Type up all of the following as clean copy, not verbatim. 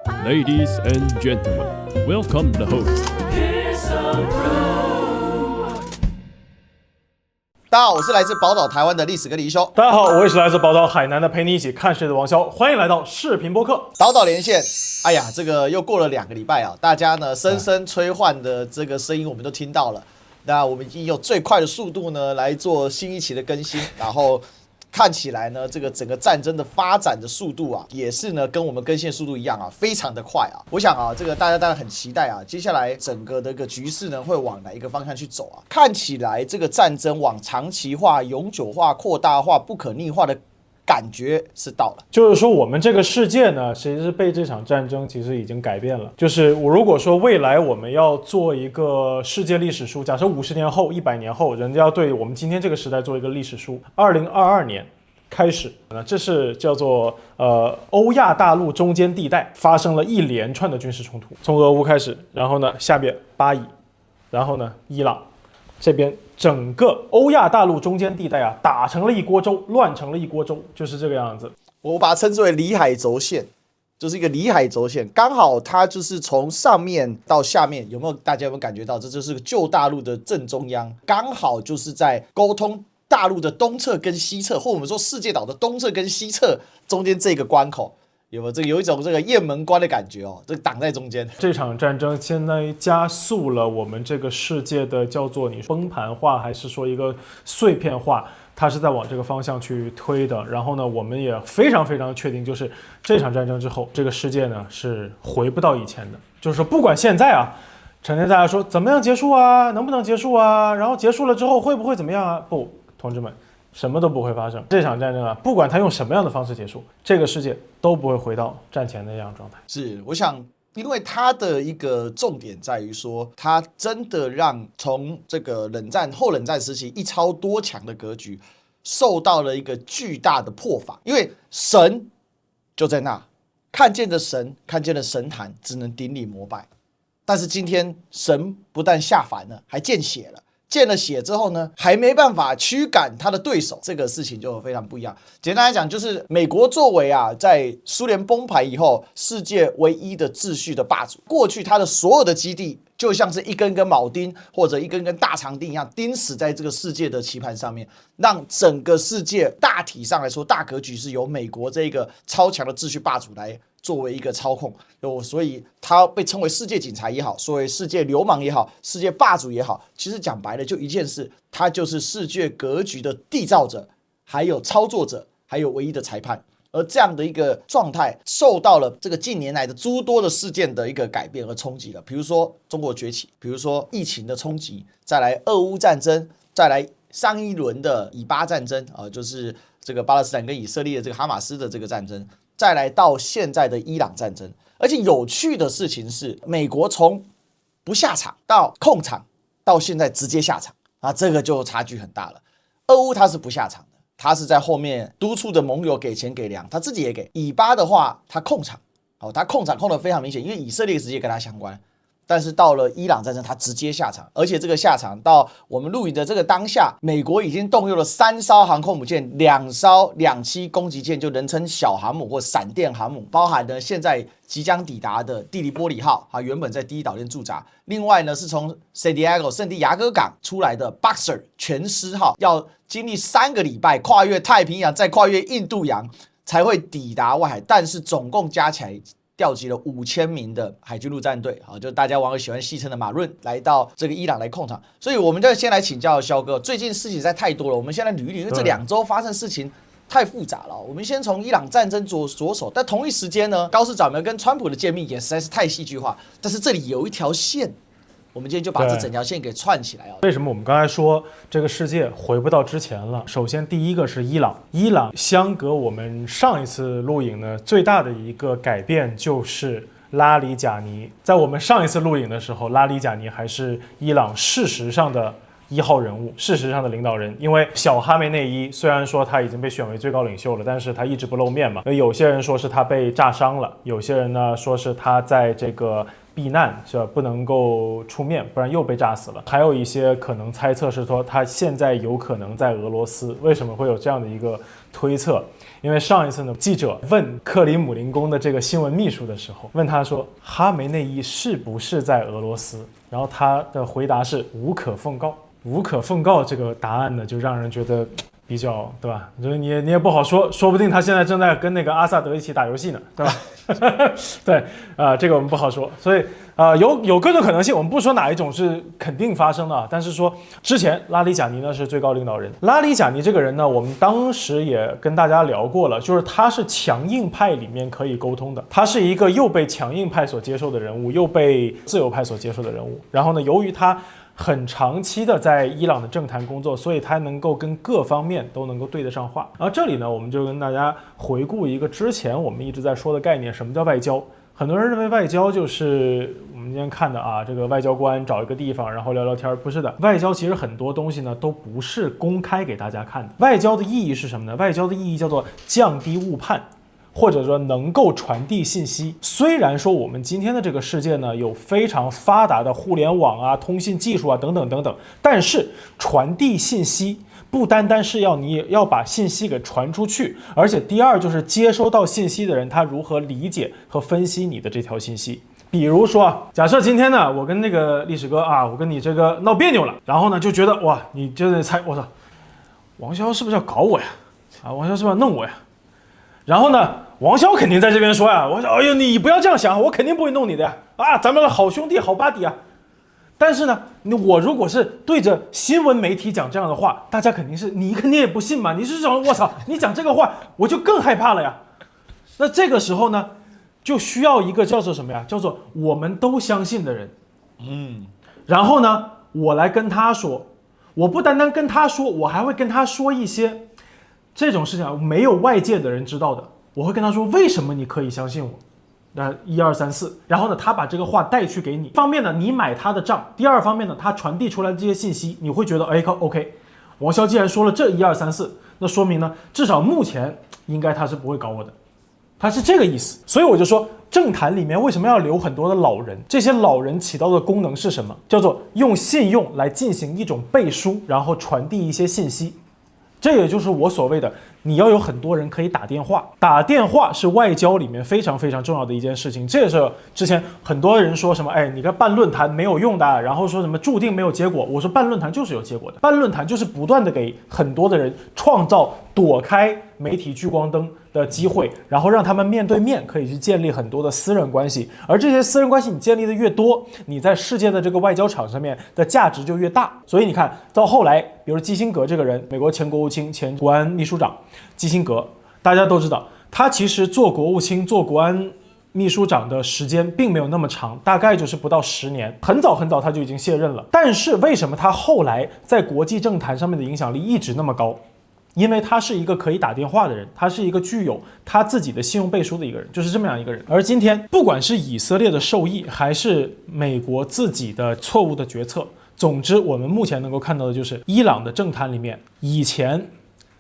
Ladies and gentlemen, welcome the host. 大家好，我是来自宝岛台湾的历史哥李一修。大家好，我也是来自宝岛海南的陪你一起看世界的王骁，欢迎来到视频播客宝岛连线。哎呀，这个又过了2个礼拜啊，大家呢声声催换的这个声音我们都听到了。那我们已经有最快的速度呢来做新一期的更新，然后看起来呢，这个整个战争的发展的速度啊，也是呢跟我们更新的速度一样啊，非常的快啊。我想啊，这个大家当然很期待啊，接下来整个的一个局势呢会往哪一个方向去走啊？看起来这个战争往长期化、永久化、扩大化、不可逆化的感觉是到了。就是说，我们这个世界呢，其实是被这场战争其实已经改变了。就是我如果说未来我们要做一个世界历史书，假设50年后、100年后，人家要对我们今天这个时代做一个历史书，2022年开始，这是叫做欧亚大陆中间地带发生了一连串的军事冲突，从俄乌开始，然后呢下边巴以，然后呢伊朗，这边整个欧亚大陆中间地带啊打成了一锅粥，乱成了一锅粥，就是这个样子。我把它称之为里海轴线，就是一个里海轴线，刚好它就是从上面到下面，大家有没有感觉到，这就是旧大陆的正中央，刚好就是在沟通大陆的东侧跟西侧，或我们说世界岛的东侧跟西侧中间这个关口，有没有有一种这个雁门关的感觉哦？这个挡在中间。这场战争现在加速了我们这个世界的叫做你崩盘化，还是说一个碎片化，它是在往这个方向去推的。然后呢，我们也非常非常确定，就是这场战争之后，这个世界呢是回不到以前的。就是说，不管现在啊，成天大家说怎么样结束啊，能不能结束啊，然后结束了之后会不会怎么样啊？不，同志们，什么都不会发生。这场战争啊，不管它用什么样的方式结束，这个世界都不会回到战前的那样状态。是，我想，因为它的一个重点在于说，它真的让从这个后冷战时期一超多强的格局，受到了一个巨大的破防。因为神就在那，看见的神，看见的神坛，只能顶礼膜拜。但是今天神不但下凡了，还见血了。见了血之后呢，还没办法驱赶他的对手，这个事情就非常不一样。简单来讲，就是美国作为在苏联崩盘以后世界唯一的秩序的霸主，过去他的所有的基地就像是一根根铆钉或者一根根大长钉一样钉死在这个世界的棋盘上面，让整个世界大体上来说大格局是由美国这个超强的秩序霸主来作为一个操控，所以他被称为世界警察也好，所谓世界流氓也好，世界霸主也好，其实讲白了就一件事，他就是世界格局的缔造者，还有操作者，还有唯一的裁判。而这样的一个状态受到了这个近年来的诸多的事件的一个改变而冲击了，比如说中国崛起，比如说疫情的冲击，再来俄乌战争，再来上一轮的以巴战争就是这个巴勒斯坦跟以色列的这个哈马斯的这个战争，再来到现在的伊朗战争。而且有趣的事情是，美国从不下场到控场，到现在直接下场这个就差距很大了。俄乌他是不下场的，他是在后面督促的盟友给钱给粮，他自己也给。以巴的话，他控场他控场控得非常明显，因为以色列直接跟他相关。但是到了伊朗战争，他直接下场，而且这个下场到我们录影的这个当下，美国已经动用了3艘航空母舰，2艘2栖攻击舰，就人称小航母或闪电航母，包含了现在即将抵达的蒂利波里号，原本在第一岛链驻扎。另外呢，是从圣地亚哥港出来的 Boxer 全师号，要经历3个礼拜，跨越太平洋，再跨越印度洋，才会抵达外海。但是总共加起来调集了5000名的海军陆战队，就大家网友喜欢戏称的马润，来到这个伊朗来控场。所以我们就先来请教萧哥，最近事情实在太多了，我们先来捋一捋，因为这2周发生事情太复杂了。我们先从伊朗战争着手，但同一时间呢，高市早苗跟川普的见面也实在是太戏剧化。但是这里有一条线，我们今天就把这整条线给串起来。为什么我们刚才说这个世界回不到之前了？首先第一个是伊朗相隔我们上一次录影呢，最大的一个改变就是拉里贾尼。在我们上一次录影的时候，拉里贾尼还是伊朗事实上的1号人物，事实上的领导人。因为小哈梅内伊虽然说他已经被选为最高领袖了，但是他一直不露面嘛。有些人说是他被炸伤了，有些人呢说是他在这个避难，是吧？不能够出面，不然又被炸死了。还有一些可能猜测是说他现在有可能在俄罗斯。为什么会有这样的一个推测？因为上一次呢，记者问克里姆林宫的这个新闻秘书的时候，问他说哈梅内伊是不是在俄罗斯，然后他的回答是无可奉告。无可奉告这个答案呢，就让人觉得比较，对吧？就是你也不好说，说不定他现在正在跟那个阿萨德一起打游戏呢，对吧？对这个我们不好说，所以有各种可能性，我们不说哪一种是肯定发生的啊，但是说之前拉里贾尼呢是最高领导人，拉里贾尼这个人呢，我们当时也跟大家聊过了，就是他是强硬派里面可以沟通的，他是一个又被强硬派所接受的人物，又被自由派所接受的人物，然后呢，由于他很长期的在伊朗的政坛工作，所以他能够跟各方面都能够对得上话。然后这里呢，我们就跟大家回顾一个之前我们一直在说的概念，什么叫外交？很多人认为外交就是我们今天看的啊，这个外交官找一个地方然后聊聊天，不是的。外交其实很多东西呢都不是公开给大家看的。外交的意义是什么呢？外交的意义叫做降低误判，或者说能够传递信息。虽然说我们今天的这个世界呢有非常发达的互联网啊、通信技术啊等等等等，但是传递信息不单单是你要把信息给传出去，而且第二就是接收到信息的人他如何理解和分析你的这条信息。比如说，假设今天呢我跟那个历史哥啊，我跟你这个闹别扭了，然后呢就觉得哇，你就得猜，我操，王骁是不是要搞我呀？啊，王骁是不是要弄我呀？然后呢，王骁肯定在这边说呀，我说，哎呦，你不要这样想，我肯定不会弄你的呀，啊，咱们好兄弟好巴底啊。但是呢，我如果是对着新闻媒体讲这样的话，大家肯定也不信嘛，你是想我操，你讲这个话，我就更害怕了呀。那这个时候呢，就需要一个叫做什么呀？叫做我们都相信的人。然后呢，我来跟他说，我不单单跟他说，我还会跟他说一些这种事情没有外界的人知道的，我会跟他说为什么你可以相信我。1、2、3、4，然后呢，他把这个话带去给你。一方面呢，你买他的账；第二方面呢，他传递出来的这些信息，你会觉得，哎，OK， 王骁既然说了这1、2、3、4，那说明呢，至少目前应该他是不会搞我的，他是这个意思。所以我就说，政坛里面为什么要留很多的老人？这些老人起到的功能是什么？叫做用信用来进行一种背书，然后传递一些信息。这也就是我所谓的，你要有很多人可以打电话。打电话是外交里面非常非常重要的一件事情。这也是之前很多人说什么，哎，你看办论坛没有用的，然后说什么注定没有结果。我说办论坛就是有结果的，办论坛就是不断的给很多的人创造躲开媒体聚光灯的机会，然后让他们面对面可以去建立很多的私人关系。而这些私人关系你建立的越多，你在世界的这个外交场上面的价值就越大。所以你看到后来，比如基辛格这个人，美国前国务卿、前国安秘书长基辛格，大家都知道，他其实做国务卿、做国安秘书长的时间并没有那么长，大概就是不到10年，很早很早他就已经卸任了。但是为什么他后来在国际政坛上面的影响力一直那么高？因为他是一个可以打电话的人，他是一个具有他自己的信用背书的一个人，就是这么样一个人。而今天，不管是以色列的受益，还是美国自己的错误的决策，总之我们目前能够看到的就是，伊朗的政坛里面，以前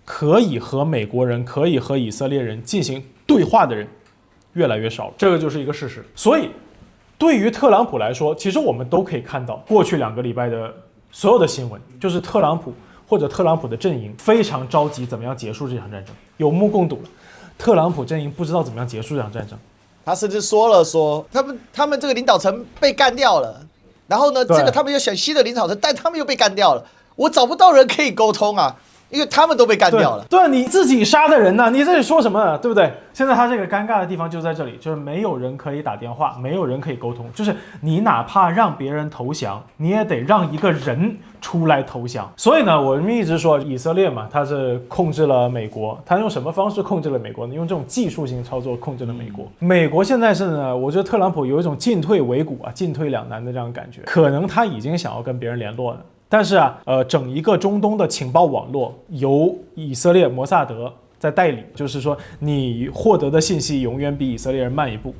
可以和美国人、可以和以色列人进行对话的人越来越少了，这个就是一个事实。所以，对于特朗普来说，其实我们都可以看到，过去2个礼拜的所有的新闻，就是特朗普或者特朗普的阵营非常着急怎么样结束这场战争，有目共睹了。特朗普阵营不知道怎么样结束这场战争，他甚至说他们这个领导层被干掉了，然后呢，这个他们又选新的领导层，但他们又被干掉了，我找不到人可以沟通啊。因为他们都被干掉了。对，你自己杀的人呢？你这里说什么？对不对？现在他这个尴尬的地方就在这里，就是没有人可以打电话，没有人可以沟通。就是你哪怕让别人投降，你也得让一个人出来投降。所以呢，我们一直说以色列嘛，他是控制了美国，他用什么方式控制了美国呢？用这种技术性操作控制了美国。美国现在是呢，我觉得特朗普有一种进退维谷啊、进退两难的这样感觉，可能他已经想要跟别人联络了。但是啊，整一个中东的情报网络由以色列摩萨德在代理，就是说你获得的信息永远比以色列人慢一步。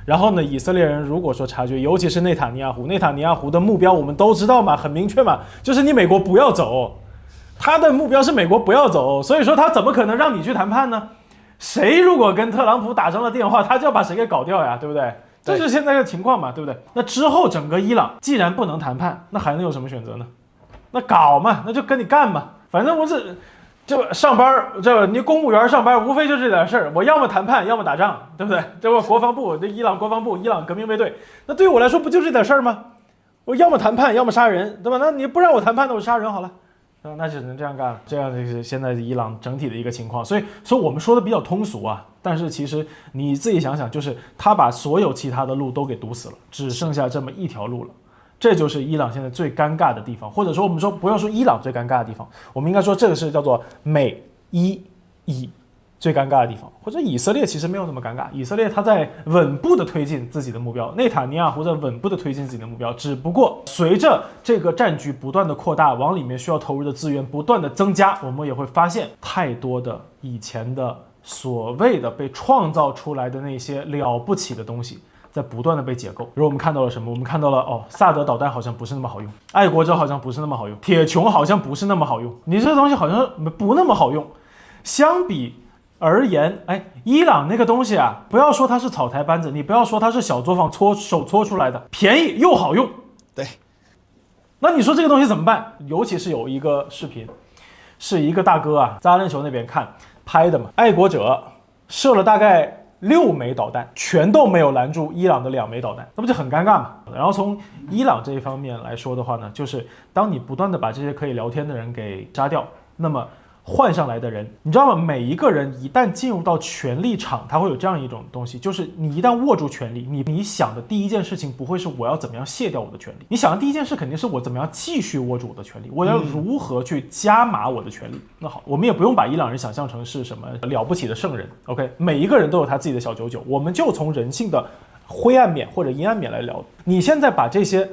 然后呢，以色列人如果说察觉，尤其是内塔尼亚胡的目标我们都知道嘛，很明确嘛，就是你美国不要走，他的目标是美国不要走，所以说他怎么可能让你去谈判呢？谁如果跟特朗普打上了电话，他就要把谁给搞掉呀，对不对？这就是现在的情况嘛，对不对？那之后整个伊朗既然不能谈判，那还能有什么选择呢？那搞嘛，那就跟你干嘛，反正我是就上班，这你公务员上班无非就这点事儿，我要么谈判，要么打仗，对不对？这我国防部，这伊朗国防部，伊朗革命卫队，那对于我来说不就这点事儿吗？我要么谈判，要么杀人，对吧？那你不让我谈判，那我杀人好了。那只能这样干了，这样就是现在伊朗整体的一个情况。所以我们说的比较通俗啊，但是其实你自己想想，就是他把所有其他的路都给堵死了，只剩下这么一条路了。这就是伊朗现在最尴尬的地方，或者说我们说不要说伊朗最尴尬的地方，我们应该说这个是叫做美伊以最尴尬的地方，或者以色列其实没有那么尴尬，以色列他在稳步的推进自己的目标，内塔尼亚胡在稳步的推进自己的目标，只不过随着这个战局不断的扩大，往里面需要投入的资源不断的增加，我们也会发现太多的以前的所谓的被创造出来的那些了不起的东西在不断的被解构。比如我们看到了什么？我们看到了萨德导弹好像不是那么好用，爱国者好像不是那么好用，铁穹好像不是那么好用，你这个东西好像不那么好用。相比而言，伊朗那个东西啊，不要说它是草台班子，你不要说它是小作坊手搓出来的，便宜又好用。对，那你说这个东西怎么办？尤其是有一个视频，是一个大哥啊，在阿联酋那边拍的嘛，爱国者射了大概6枚导弹，全都没有拦住伊朗的2枚导弹，那不就很尴尬嘛？然后从伊朗这一方面来说的话呢，就是当你不断的把这些可以聊天的人给杀掉，那么换上来的人，你知道吗？每一个人一旦进入到权力场，他会有这样一种东西，就是你一旦握住权力，你想的第一件事情不会是我要怎么样卸掉我的权利，你想的第一件事肯定是我怎么样继续握住我的权利，我要如何去加码我的权利。那好，我们也不用把伊朗人想象成是什么了不起的圣人 ，OK？ 每一个人都有他自己的小九九，我们就从人性的灰暗面或者阴暗面来聊。你现在把这些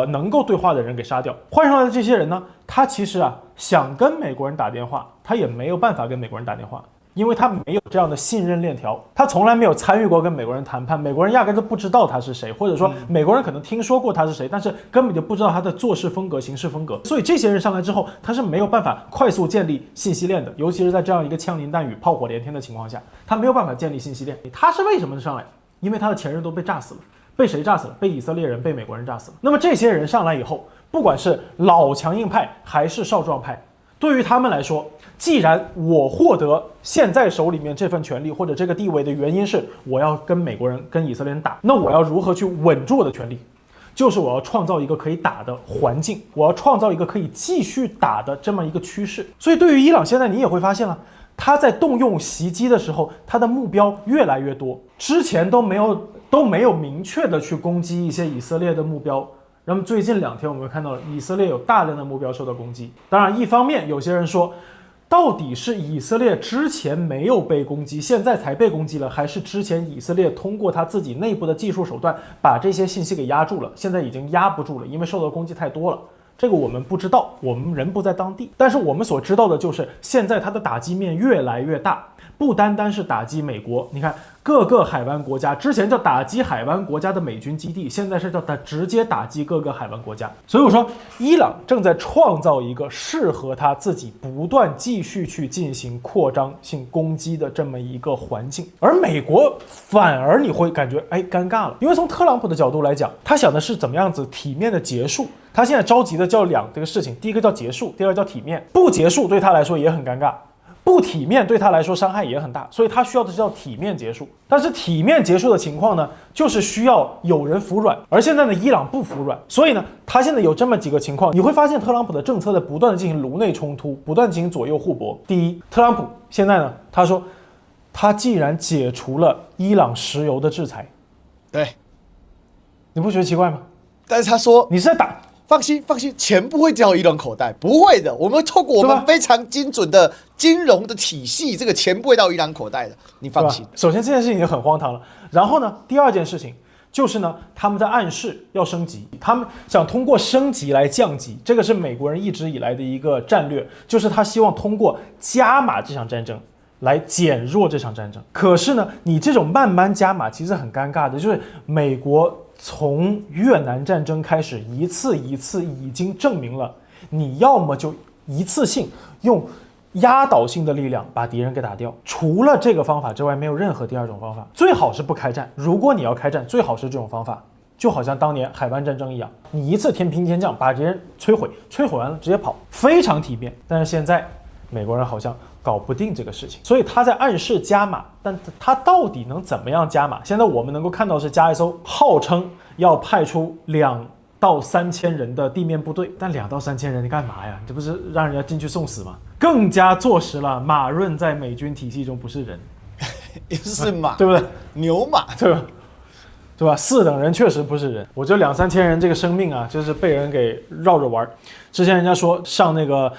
能够对话的人给杀掉，换上来的这些人呢，他其实想跟美国人打电话，他也没有办法跟美国人打电话，因为他没有这样的信任链条，他从来没有参与过跟美国人谈判，美国人压根都不知道他是谁，或者说美国人可能听说过他是谁，但是根本就不知道他的做事风格、行事风格。所以这些人上来之后，他是没有办法快速建立信息链的，尤其是在这样一个枪林弹雨、炮火连天的情况下，他没有办法建立信息链。他是为什么上来？因为他的前任都被炸死了。被谁炸死了？被以色列人、被美国人炸死了。那么这些人上来以后，不管是老强硬派还是少壮派，对于他们来说，既然我获得现在手里面这份权利或者这个地位的原因是我要跟美国人、跟以色列人打，那我要如何去稳住我的权利？就是我要创造一个可以打的环境，我要创造一个可以继续打的这么一个趋势。所以对于伊朗现在，你也会发现了，他在动用袭击的时候，他的目标越来越多，之前都没有明确的去攻击一些以色列的目标。那么最近2天我们看到以色列有大量的目标受到攻击。当然一方面有些人说，到底是以色列之前没有被攻击，现在才被攻击了，还是之前以色列通过他自己内部的技术手段把这些信息给压住了，现在已经压不住了，因为受到攻击太多了。这个我们不知道，我们人不在当地，但是我们所知道的就是现在它的打击面越来越大，不单单是打击美国，你看各个海湾国家，之前叫打击海湾国家的美军基地，现在是叫它直接打击各个海湾国家。所以我说，伊朗正在创造一个适合他自己不断继续去进行扩张性攻击的这么一个环境，而美国反而你会感觉尴尬了，因为从特朗普的角度来讲，他想的是怎么样子体面的结束。他现在着急的叫2个事情，第一个叫结束，第二个叫体面。不结束对他来说也很尴尬，不体面对他来说伤害也很大，所以他需要的是叫体面结束。但是体面结束的情况呢，就是需要有人服软，而现在呢，伊朗不服软，所以呢，他现在有这么几个情况，你会发现特朗普的政策在不断的进行颅内冲突，不断进行左右互搏。第一，特朗普现在呢，他说他既然解除了伊朗石油的制裁，对，你不觉得奇怪吗？但是他说你是在打。放心，钱不会掉伊朗口袋，不会的。我们透过我们非常精准的金融的体系，这个钱不会到伊朗口袋的，你放心。首先这件事情已经很荒唐了，然后呢，第二件事情就是呢，他们在暗示要升级，他们想通过升级来降级，这个是美国人一直以来的一个战略，就是他希望通过加码这场战争，来减弱这场战争。可是呢，你这种慢慢加码其实很尴尬的，就是美国从越南战争开始，一次一次已经证明了，你要么就一次性用压倒性的力量把敌人给打掉，除了这个方法之外，没有任何第二种方法。最好是不开战，如果你要开战，最好是这种方法。就好像当年海湾战争一样，你一次天兵天将把敌人摧毁，摧毁完了直接跑，非常体面。但是现在美国人好像搞不定这个事情，所以他在暗示加码，但他到底能怎么样加码？现在我们能够看到是加一艘号称要派出2到3千人的地面部队，但2到3千人你干嘛呀？这不是让人家进去送死吗？更加坐实了马润在美军体系中不是人，也是马，对不对？牛马，对吧？对吧？4等人确实不是人，我这2、3千人这个生命啊，就是被人给绕着玩。之前人家说上那个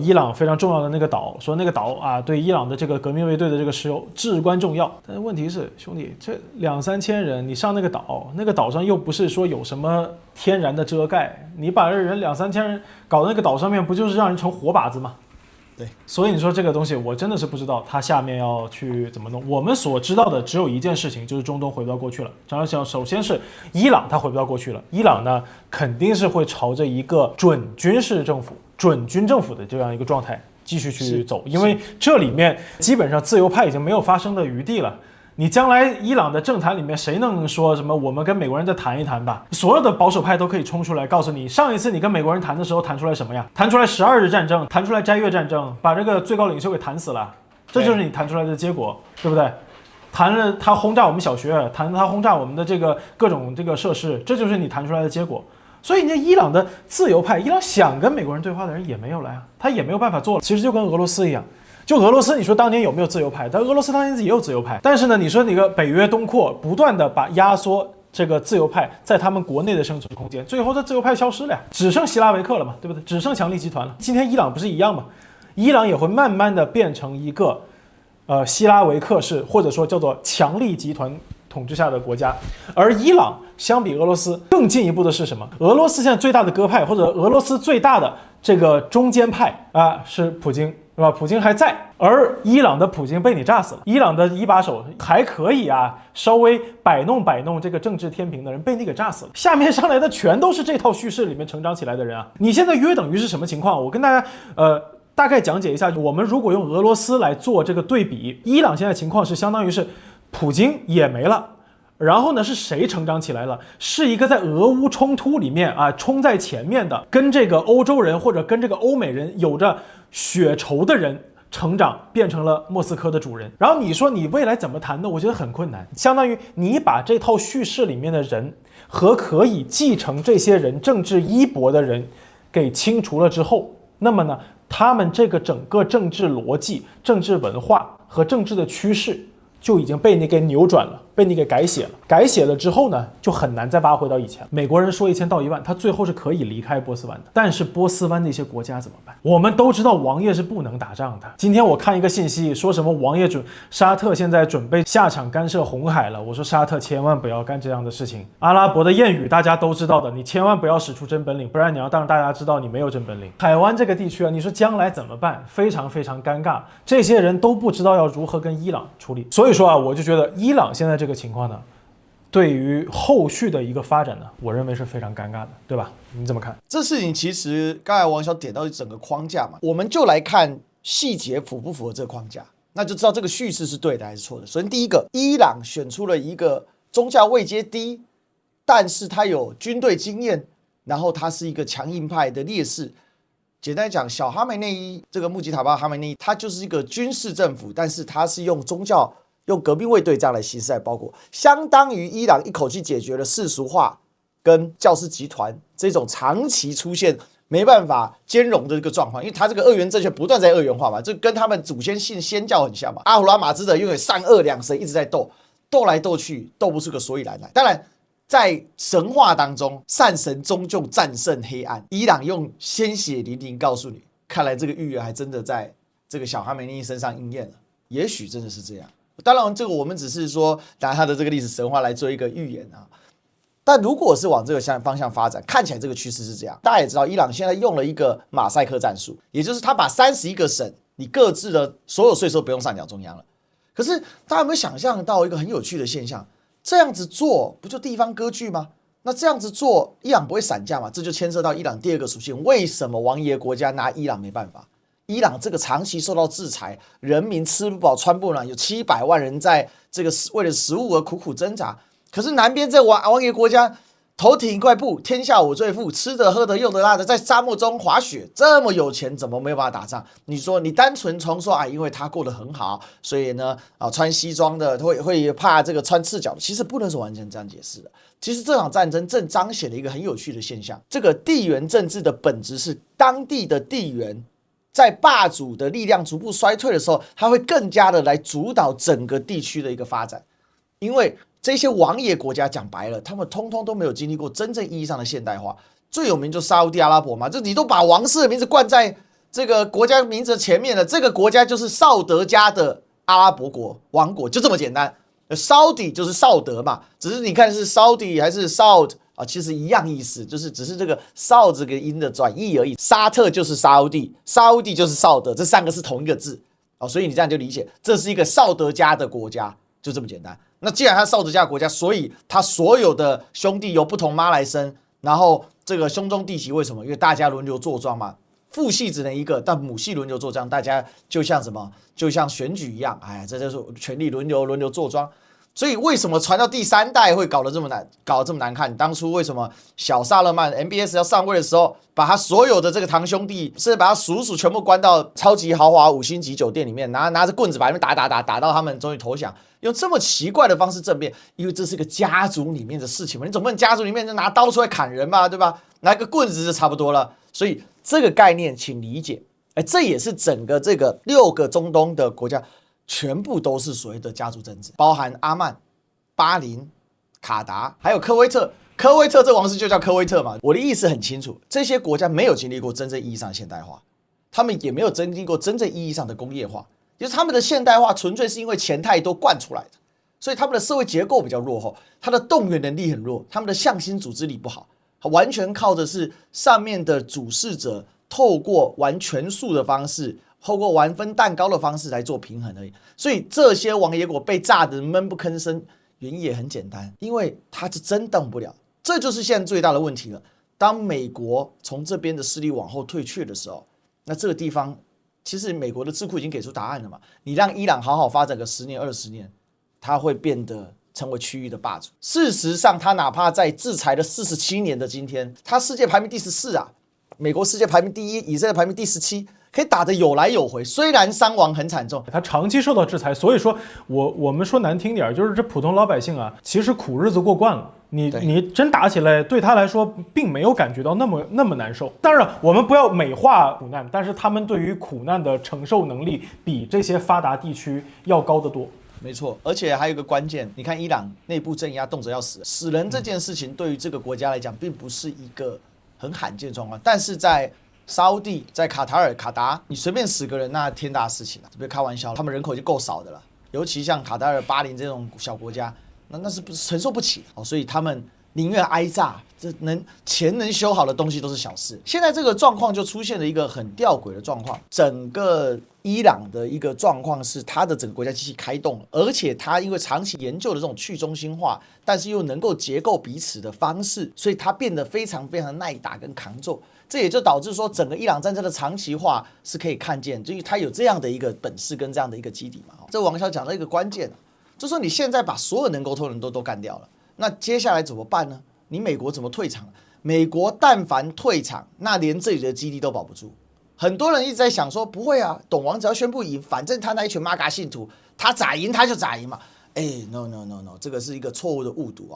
伊朗非常重要的那个岛，说那个岛啊对伊朗的这个革命卫队的这个石油至关重要。但是问题是，兄弟，这2、3千人你上那个岛，那个岛上又不是说有什么天然的遮盖，你把这人2、3千人搞到那个岛上面，不就是让人成活靶子吗？对，所以你说这个东西，我真的是不知道它下面要去怎么弄。我们所知道的只有一件事情，就是中东回不到过去了。首先是伊朗，它回不到过去了。伊朗呢，肯定是会朝着一个准军事政府、准军政府的这样一个状态继续去走，因为这里面基本上自由派已经没有发声的余地了。你将来伊朗的政坛里面谁能说什么我们跟美国人再谈一谈吧？所有的保守派都可以冲出来告诉你，上一次你跟美国人谈的时候谈出来什么呀？谈出来12日战争，谈出来斋月战争，把这个最高领袖给谈死了，这就是你谈出来的结果，对不对？谈了他轰炸我们小学，谈了他轰炸我们的这个各种这个设施，这就是你谈出来的结果。所以人家伊朗的自由派，伊朗想跟美国人对话的人也没有了呀，他也没有办法做了。其实就跟俄罗斯一样。就俄罗斯，你说当年有没有自由派？但俄罗斯当年也有自由派，但是呢，你说那个北约东扩，不断的把压缩这个自由派在他们国内的生存空间，最后这自由派消失了呀，只剩希拉维克了嘛，对不对？只剩强力集团了。今天伊朗不是一样吗？伊朗也会慢慢的变成一个希拉维克式或者说叫做强力集团统治下的国家，而伊朗相比俄罗斯更进一步的是什么？俄罗斯现在最大的鸽派或者俄罗斯最大的这个中间派啊是普京。对吧？普京还在，而伊朗的普京被你炸死了。伊朗的一把手还可以啊，稍微摆弄这个政治天平的人被你给炸死了。下面上来的全都是这套叙事里面成长起来的人啊。你现在约等于是什么情况？我跟大家大概讲解一下。我们如果用俄罗斯来做这个对比，伊朗现在情况是相当于是普京也没了。然后呢，是谁成长起来了？是一个在俄乌冲突里面啊冲在前面的，跟这个欧洲人或者跟这个欧美人有着血仇的人成长，变成了莫斯科的主人。然后你说你未来怎么谈呢？我觉得很困难。相当于你把这套叙事里面的人和可以继承这些人政治衣钵的人给清除了之后，那么呢，他们这个整个政治逻辑、政治文化和政治的趋势就已经被你给扭转了，被你给改写了。改写了之后呢，就很难再挖回到以前。美国人说1000道1万，他最后是可以离开波斯湾的。但是波斯湾那些国家怎么办？我们都知道王爷是不能打仗的。今天我看一个信息，说什么王爷沙特现在准备下场干涉红海了。我说沙特千万不要干这样的事情。阿拉伯的谚语大家都知道的，你千万不要使出真本领，不然你要让大家知道你没有真本领。海湾这个地区啊，你说将来怎么办？非常非常尴尬。这些人都不知道要如何跟伊朗处理。所以说啊，我就觉得伊朗现在这个情况呢，对于后续的一个发展呢，我认为是非常尴尬的，对吧？你怎么看？这事情其实刚才王小点到整个框架嘛，我们就来看细节符不符合这个框架，那就知道这个叙事是对的还是错的。首先第一个，伊朗选出了一个宗教位阶低，但是他有军队经验，然后他是一个强硬派的烈士。简单讲，小哈梅内伊这个穆吉塔巴哈梅内伊，他就是一个军事政府，但是他是用宗教、用革命卫队这样来形式来包裹，相当于伊朗一口气解决了世俗化跟教师集团这种长期出现没办法兼容的这个状况，因为他这个二元政权不断在二元化嘛，这跟他们祖先信先教很像嘛。阿胡拉马兹德因为善恶两神一直在斗来斗去，斗不出个所以然来。当然，在神话当中，善神终究战胜黑暗。伊朗用鲜血淋淋告诉你，看来这个预言还真的在这个小哈梅内伊身上应验了。也许真的是这样。当然，这个我们只是说拿他的这个历史神话来做一个预言啊。但如果是往这个方向发展，看起来这个趋势是这样。大家也知道，伊朗现在用了一个马赛克战术，也就是他把31个省你各自的所有税收不用上缴中央了。可是大家有没有想象到一个很有趣的现象？这样子做不就地方割据吗？那这样子做，伊朗不会散架吗？这就牵涉到伊朗第二个属性，为什么王爷国家拿伊朗没办法？伊朗这个长期受到制裁，人民吃不饱穿不暖，有700万人在这个为了食物而苦苦挣扎。可是南边这王爷国家头顶一块布，天下我最富，吃的喝的用的拉的，在沙漠中滑雪，这么有钱，怎么没有办法打仗？你说你单纯从说因为他过得很好，所以呢穿西装的会怕这个穿赤脚的，其实不能是完全这样解释的。其实这场战争正彰显了一个很有趣的现象，这个地缘政治的本质是当地的地缘在霸主的力量逐步衰退的时候，它会更加的来主导整个地区的一个发展，因为这些王爷国家讲白了，他们通通都没有经历过真正意义上的现代化。最有名就是沙烏地阿拉伯嘛，就你都把王室的名字冠在这个国家名字的前面了，这个国家就是绍德家的阿拉伯国王国，就这么简单。Saudi 就是绍德嘛，只是你看是 Saudi 还是 Saud 其实一样意思，就是只是这个绍这个音的转译而已。沙特就是沙烏地，沙烏地就是绍德，这3个是同一个字所以你这样就理解，这是一个绍德家的国家，就这么简单。那既然他绍德家的国家，所以他所有的兄弟由不同妈来生，然后这个兄终弟媳，为什么？因为大家轮流坐庄嘛，父系只能一个，但母系轮流坐庄，大家就像什么，就像选举一样，这就是权力轮流坐庄。所以为什么传到第3代会搞得这么难看？当初为什么小萨勒曼 MBS 要上位的时候，把他所有的这个堂兄弟，甚至把他叔叔全部关到超级豪华5星级酒店里面，拿着棍子把他们打到他们终于投降，用这么奇怪的方式政变？因为这是个家族里面的事情嘛，你总不能家族里面就拿刀出来砍人嘛，对吧？拿个棍子就差不多了。所以这个概念请理解，这也是整个这个6个中东的国家。全部都是所谓的家族政治，包含阿曼、巴林、卡达，还有科威特。科威特这王室就叫科威特嘛。我的意思很清楚，这些国家没有经历过真正意义上的现代化，他们也没有经历过真正意义上的工业化，就是他们的现代化纯粹是因为钱太多灌出来的，所以他们的社会结构比较落后，他的动员能力很弱，他们的向心组织力不好，完全靠的是上面的主事者透过玩权术的方式，透过玩分蛋糕的方式来做平衡而已。所以这些王爷国被炸得闷不吭声，原因也很简单，因为他是真动不了。这就是现在最大的问题了。当美国从这边的势力往后退却的时候，那这个地方其实美国的智库已经给出答案了嘛。你让伊朗好好发展个10年20年，它会变得成为区域的霸主。事实上，他哪怕在制裁了47年的今天，他世界排名第14啊，美国世界排名第1，以色列排名第17。可以打得有来有回，虽然伤亡很惨重，他长期受到制裁，所以说我们说难听点，就是这普通老百姓啊，其实苦日子过惯了，你真打起来，对他来说并没有感觉到那么难受。当然，我们不要美化苦难，但是他们对于苦难的承受能力比这些发达地区要高得多。没错，而且还有一个关键，你看伊朗内部镇压动辄要死人这件事情，对于这个国家来讲，并不是一个很罕见的状况，但是在沙烏地在卡塔尔、卡达，你随便死个人，那天大事情了，别开玩笑，他们人口就够少的了。尤其像卡塔尔、巴林这种小国家，那是承受不起所以他们宁愿挨炸，这钱能修好的东西都是小事。现在这个状况就出现了一个很吊诡的状况，整个伊朗的一个状况是，它的整个国家机器开动了，而且它因为长期研究的这种去中心化，但是又能够结构彼此的方式，所以它变得非常非常耐打跟扛揍。这也就导致说，整个伊朗战争的长期化是可以看见，就是它有这样的一个本事跟这样的一个基底嘛。这王小讲到一个关键就是说你现在把所有能沟通的人都干掉了，那接下来怎么办呢？你美国怎么退场？美国但凡退场，那连这里的基地都保不住。很多人一直在想说，不会啊，董王只要宣布赢，反正他那一群玛嘎信徒，他咋赢他就咋赢嘛。No， 这个是一个错误的误读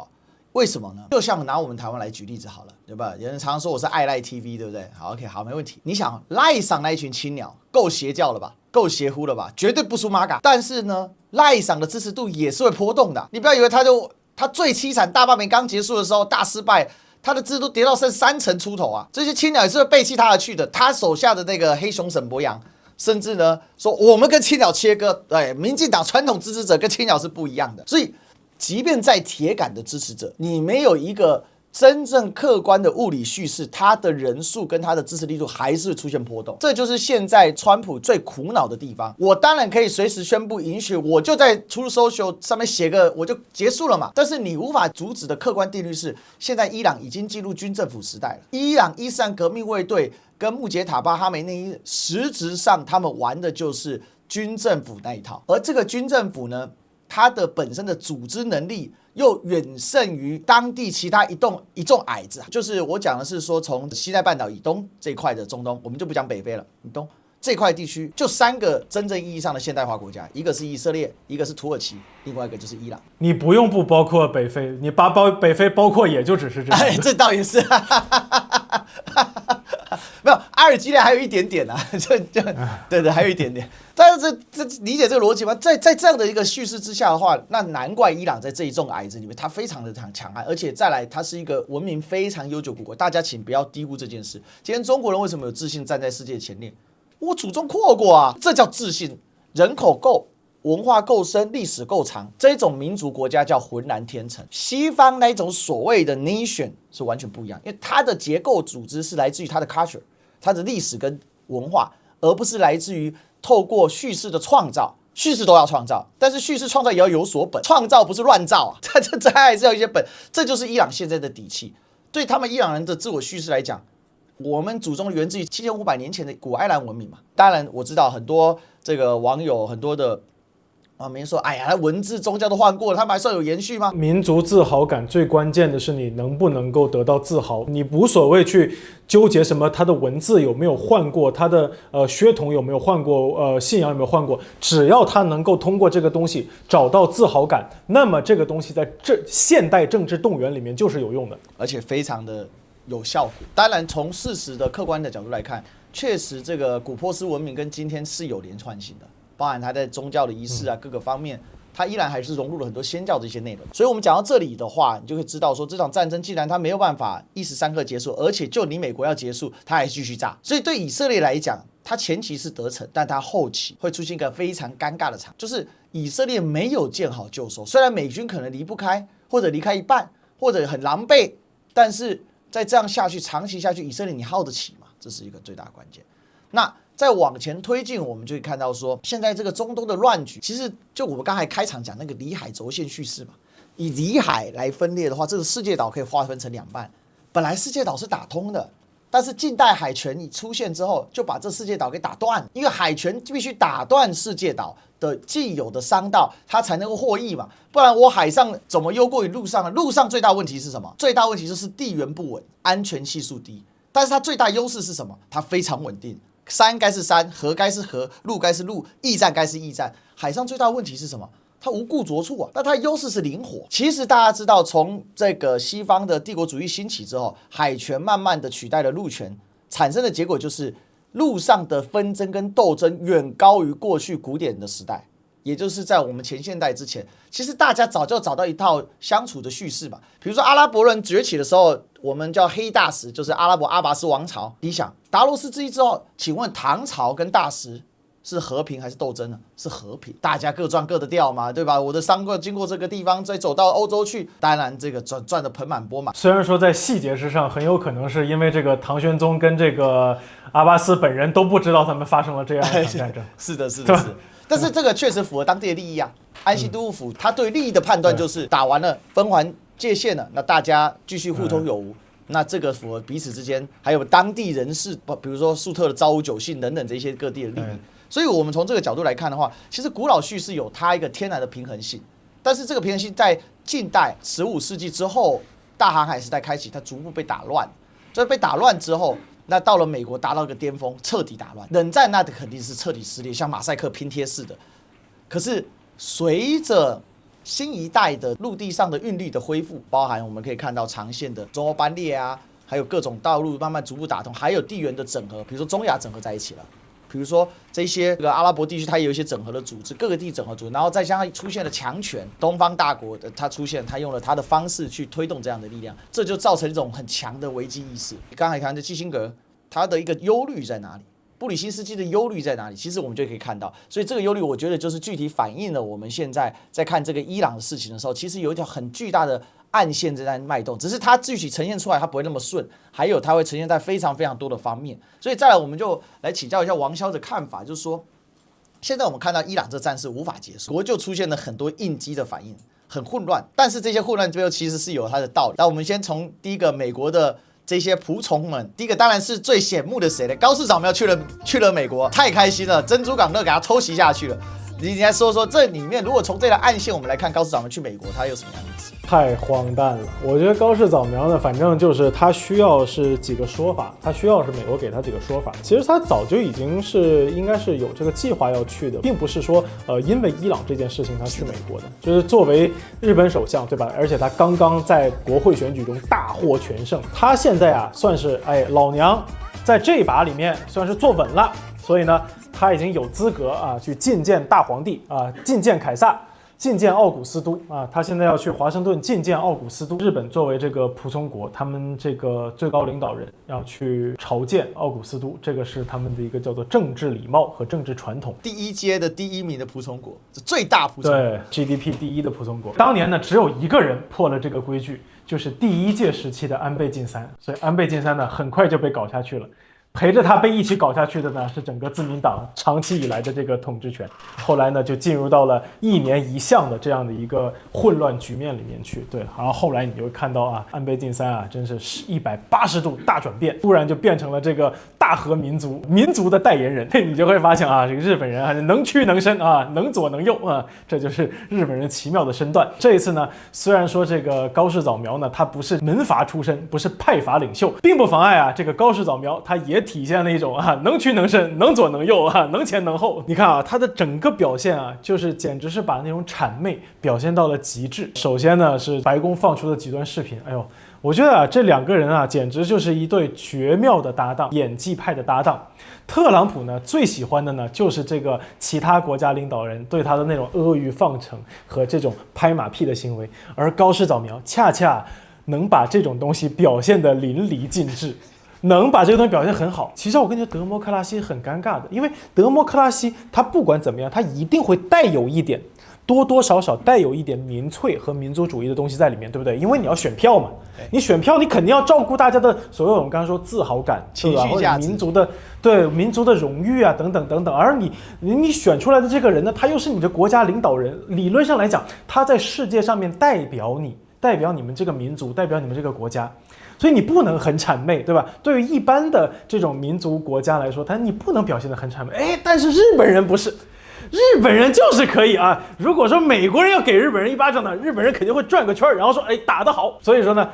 为什么呢？就像拿我们台湾来举例子好了，对吧？有人常常说我是爱赖 TV， 对不对？好 ，OK， 好，没问题。你想赖上那一群青鸟，够邪教了吧？够邪乎了吧？绝对不输玛嘎。但是呢，赖上的支持度也是会波动的。你不要以为他最凄惨大罢免刚结束的时候大失败，他的支持度跌到剩30%出头啊！这些青鸟也是会背弃他而去的。他手下的那个黑熊沈伯洋，甚至呢说我们跟青鸟切割，民进党传统支持者跟青鸟是不一样的，所以。即便再铁杆的支持者，你没有一个真正客观的物理叙事，他的人数跟他的支持力度还是会出现波动。这就是现在川普最苦恼的地方。我当然可以随时宣布允许，我就在 Truth Social 上面写个我就结束了嘛。但是你无法阻止的客观定律是，现在伊朗已经进入军政府时代了。伊朗伊斯兰革命卫队跟穆杰塔巴哈梅内伊，实质上他们玩的就是军政府那一套。而这个军政府呢，它的本身的组织能力又远胜于当地其他一众矮子，就是我讲的是说，从西奈半岛以东这一块的中东，我们就不讲北非了，以东这块地区就3个真正意义上的现代化国家，一个是以色列，一个是土耳其，另外一个就是伊朗。你不用不包括北非，你把北非包括也就只是这样。这倒也是，没有阿尔及利亚还有一点点啊，对，还有一点点。但是这理解这个逻辑吗？在这样的一个叙事之下的话，那难怪伊朗在这一众矮子里面，他非常的强悍，而且再来，他是一个文明非常悠久古国。大家请不要低估这件事。今天中国人为什么有自信站在世界前列？我祖宗阔过啊，这叫自信。人口够，文化够深，历史够长，这种民族国家叫浑然天成。西方那一种所谓的 nation 是完全不一样，因为它的结构组织是来自于它的 culture， 它的历史跟文化，而不是来自于透过叙事的创造。叙事都要创造，但是叙事创造也要有所本，创造不是乱造啊，这还是要一些本。这就是伊朗现在的底气。对他们伊朗人的自我叙事来讲，我们祖宗源自于7500年前的古埃兰文明嘛。当然我知道很多这个网友很多的没人说，哎呀，文字宗教都换过了，他们还算有延续吗？民族自豪感最关键的是你能不能够得到自豪，你无所谓去纠结什么他的文字有没有换过，他的血统有没有换过，信仰有没有换过，只要他能够通过这个东西找到自豪感，那么这个东西在现代政治动员里面就是有用的，而且非常的有效果。当然，从事实的客观的角度来看，确实这个古波斯文明跟今天是有连串性的。包含它在宗教的仪式啊，各个方面，它依然还是融入了很多先教的一些内容。所以，我们讲到这里的话，你就会知道说，这场战争既然它没有办法一时三刻结束，而且就你美国要结束，它还继续炸。所以，对以色列来讲，它前期是得逞，但它后期会出现一个非常尴尬的场，就是以色列没有见好就收。虽然美军可能离不开，或者离开一半，或者很狼狈，但是在这样下去，长期下去，以色列你耗得起吗？这是一个最大的关键。那再往前推进，我们就会看到说，现在这个中东的乱局，其实就我们刚才开场讲那个里海轴线叙事嘛，以里海来分裂的话，这个世界岛可以划分成2半。本来世界岛是打通的，但是近代海权一出现之后，就把这世界岛给打断，因为海权必须打断世界岛的既有的商道，它才能够获益嘛。不然我海上怎么优过于陆上呢？陆上最大问题是什么？最大问题就是地缘不稳，安全系数低。但是它最大优势是什么？它非常稳定。山该是山，河该是河，路该是路，驿站该是驿站。海上最大的问题是什么？它无故着处啊。那它的优势是灵活。其实大家知道，从这个西方的帝国主义兴起之后，海权慢慢的取代了陆权，产生的结果就是陆上的纷争跟斗争远高于过去古典的时代。也就是在我们前现代之前，其实大家早就找到一套相处的叙事嘛。比如说阿拉伯人崛起的时候，我们叫黑大食，就是阿拉伯阿拔斯王朝。你想达罗斯之役之后，请问唐朝跟大食是和平还是斗争呢？是和平，大家各赚各的调嘛，对吧？我的商队经过这个地方，再走到欧洲去，当然这个赚得盆满钵满。虽然说在细节之上，很有可能是因为这个唐玄宗跟这个阿拔斯本人都不知道他们发生了这样一场战争。是的，是的，是的。但是这个确实符合当地的利益啊。安西都护府他对利益的判断就是打完了，分还界限了，那大家继续互通有无。那这个符合彼此之间，还有当地人士，比如说粟特的招无酒信等等这些各地的利益。所以我们从这个角度来看的话，其实古老叙事有它一个天然的平衡性，但是这个平衡性在近代15世纪之后，大航海时代开启，它逐步被打乱。所以被打乱之后，那到了美国达到一个巅峰，彻底打乱。冷战那肯定是彻底撕裂，像马赛克拼贴似的。可是随着新一代的陆地上的运力的恢复，包含我们可以看到长线的中欧班列啊，还有各种道路慢慢逐步打通，还有地缘的整合，比如说中亚整合在一起了。比如说这些阿拉伯地区，它也有一些整合的组织，各个地整合组织，然后再加上出现了强权，东方大国的它出现，它用了它的方式去推动这样的力量，这就造成一种很强的危机意识。刚才看的基辛格，他的一个忧虑在哪里？布里辛斯基的忧虑在哪里？其实我们就可以看到，所以这个忧虑，我觉得就是具体反映了我们现在在看这个伊朗的事情的时候，其实有一条很巨大的暗线正在脉动，只是它具体呈现出来，它不会那么顺，还有它会呈现在非常非常多的方面。所以再来，我们就来请教一下王骁的看法，就是说，现在我们看到伊朗这战事无法结束，国就出现了很多应激的反应，很混乱，但是这些混乱背后其实是有它的道理。那我们先从第一个美国的这些仆从们，第一个当然是最显目的谁呢？高市早苗去了美国，太开心了，珍珠港乐给他偷袭下去了。你来说说这里面，如果从这个暗线我们来看，高市早苗去美国，他有什么样的意思？太荒诞了！我觉得高市早苗呢，反正就是他需要是几个说法，他需要是美国给他几个说法。其实他早就已经是应该是有这个计划要去的，并不是说因为伊朗这件事情他去美国的，就是作为日本首相，对吧？而且他刚刚在国会选举中大获全胜，他现在啊算是老娘在这一把里面算是坐稳了，所以呢他已经有资格啊去觐见大皇帝啊，觐见凯撒。觐见奥古斯都啊，他现在要去华盛顿觐见奥古斯都。日本作为这个仆从国，他们这个最高领导人要去朝见奥古斯都，这个是他们的一个叫做政治礼貌和政治传统。第一阶的第一名的仆从国，是最大仆从国，对 GDP 第一的仆从国。当年呢，只有一个人破了这个规矩，就是第一届时期的安倍晋三。所以安倍晋三呢，很快就被搞下去了。陪着他被一起搞下去的呢，是整个自民党长期以来的这个统治权。后来呢，就进入到了一年一项的这样的一个混乱局面里面去。对，然后后来你就会看到啊，安倍晋三啊，真是180度大转变，突然就变成了这个大和民族的代言人。你就会发现啊，这个日本人啊，能屈能伸啊，能左能右啊，这就是日本人奇妙的身段。这一次呢，虽然说这个高市早苗呢，他不是门阀出身，不是派阀领袖，并不妨碍啊，这个高市早苗他也体现了一种啊能屈能伸、能左能右啊、能前能后。你看啊，他的整个表现啊，就是简直是把那种谄媚表现到了极致。首先呢，是白宫放出的几段视频，哎呦，我觉得啊，这两个人啊，简直就是一对绝妙的搭档，演技派的搭档。特朗普呢，最喜欢的呢，就是这个其他国家领导人对他的那种阿谀奉承和这种拍马屁的行为，而高市早苗恰恰能把这种东西表现得淋漓尽致。能把这个东西表现很好。其实我跟你说，德摩克拉西很尴尬的，因为德摩克拉西它不管怎么样，它一定会带有一点多多少少带有一点民粹和民族主义的东西在里面，对不对？因为你要选票嘛，你选票你肯定要照顾大家的所有我们刚刚说自豪感、情绪价值、民族的荣誉啊等等等等。而你选出来的这个人呢，他又是你的国家领导人，理论上来讲，他在世界上面代表你们这个民族，代表你们这个国家。所以你不能很谄媚，对吧？对于一般的这种民族国家来说，你不能表现得很谄媚。但是日本人不是，日本人就是可以啊。如果说美国人要给日本人一巴掌呢，日本人肯定会转个圈，然后说，打得好。所以说呢，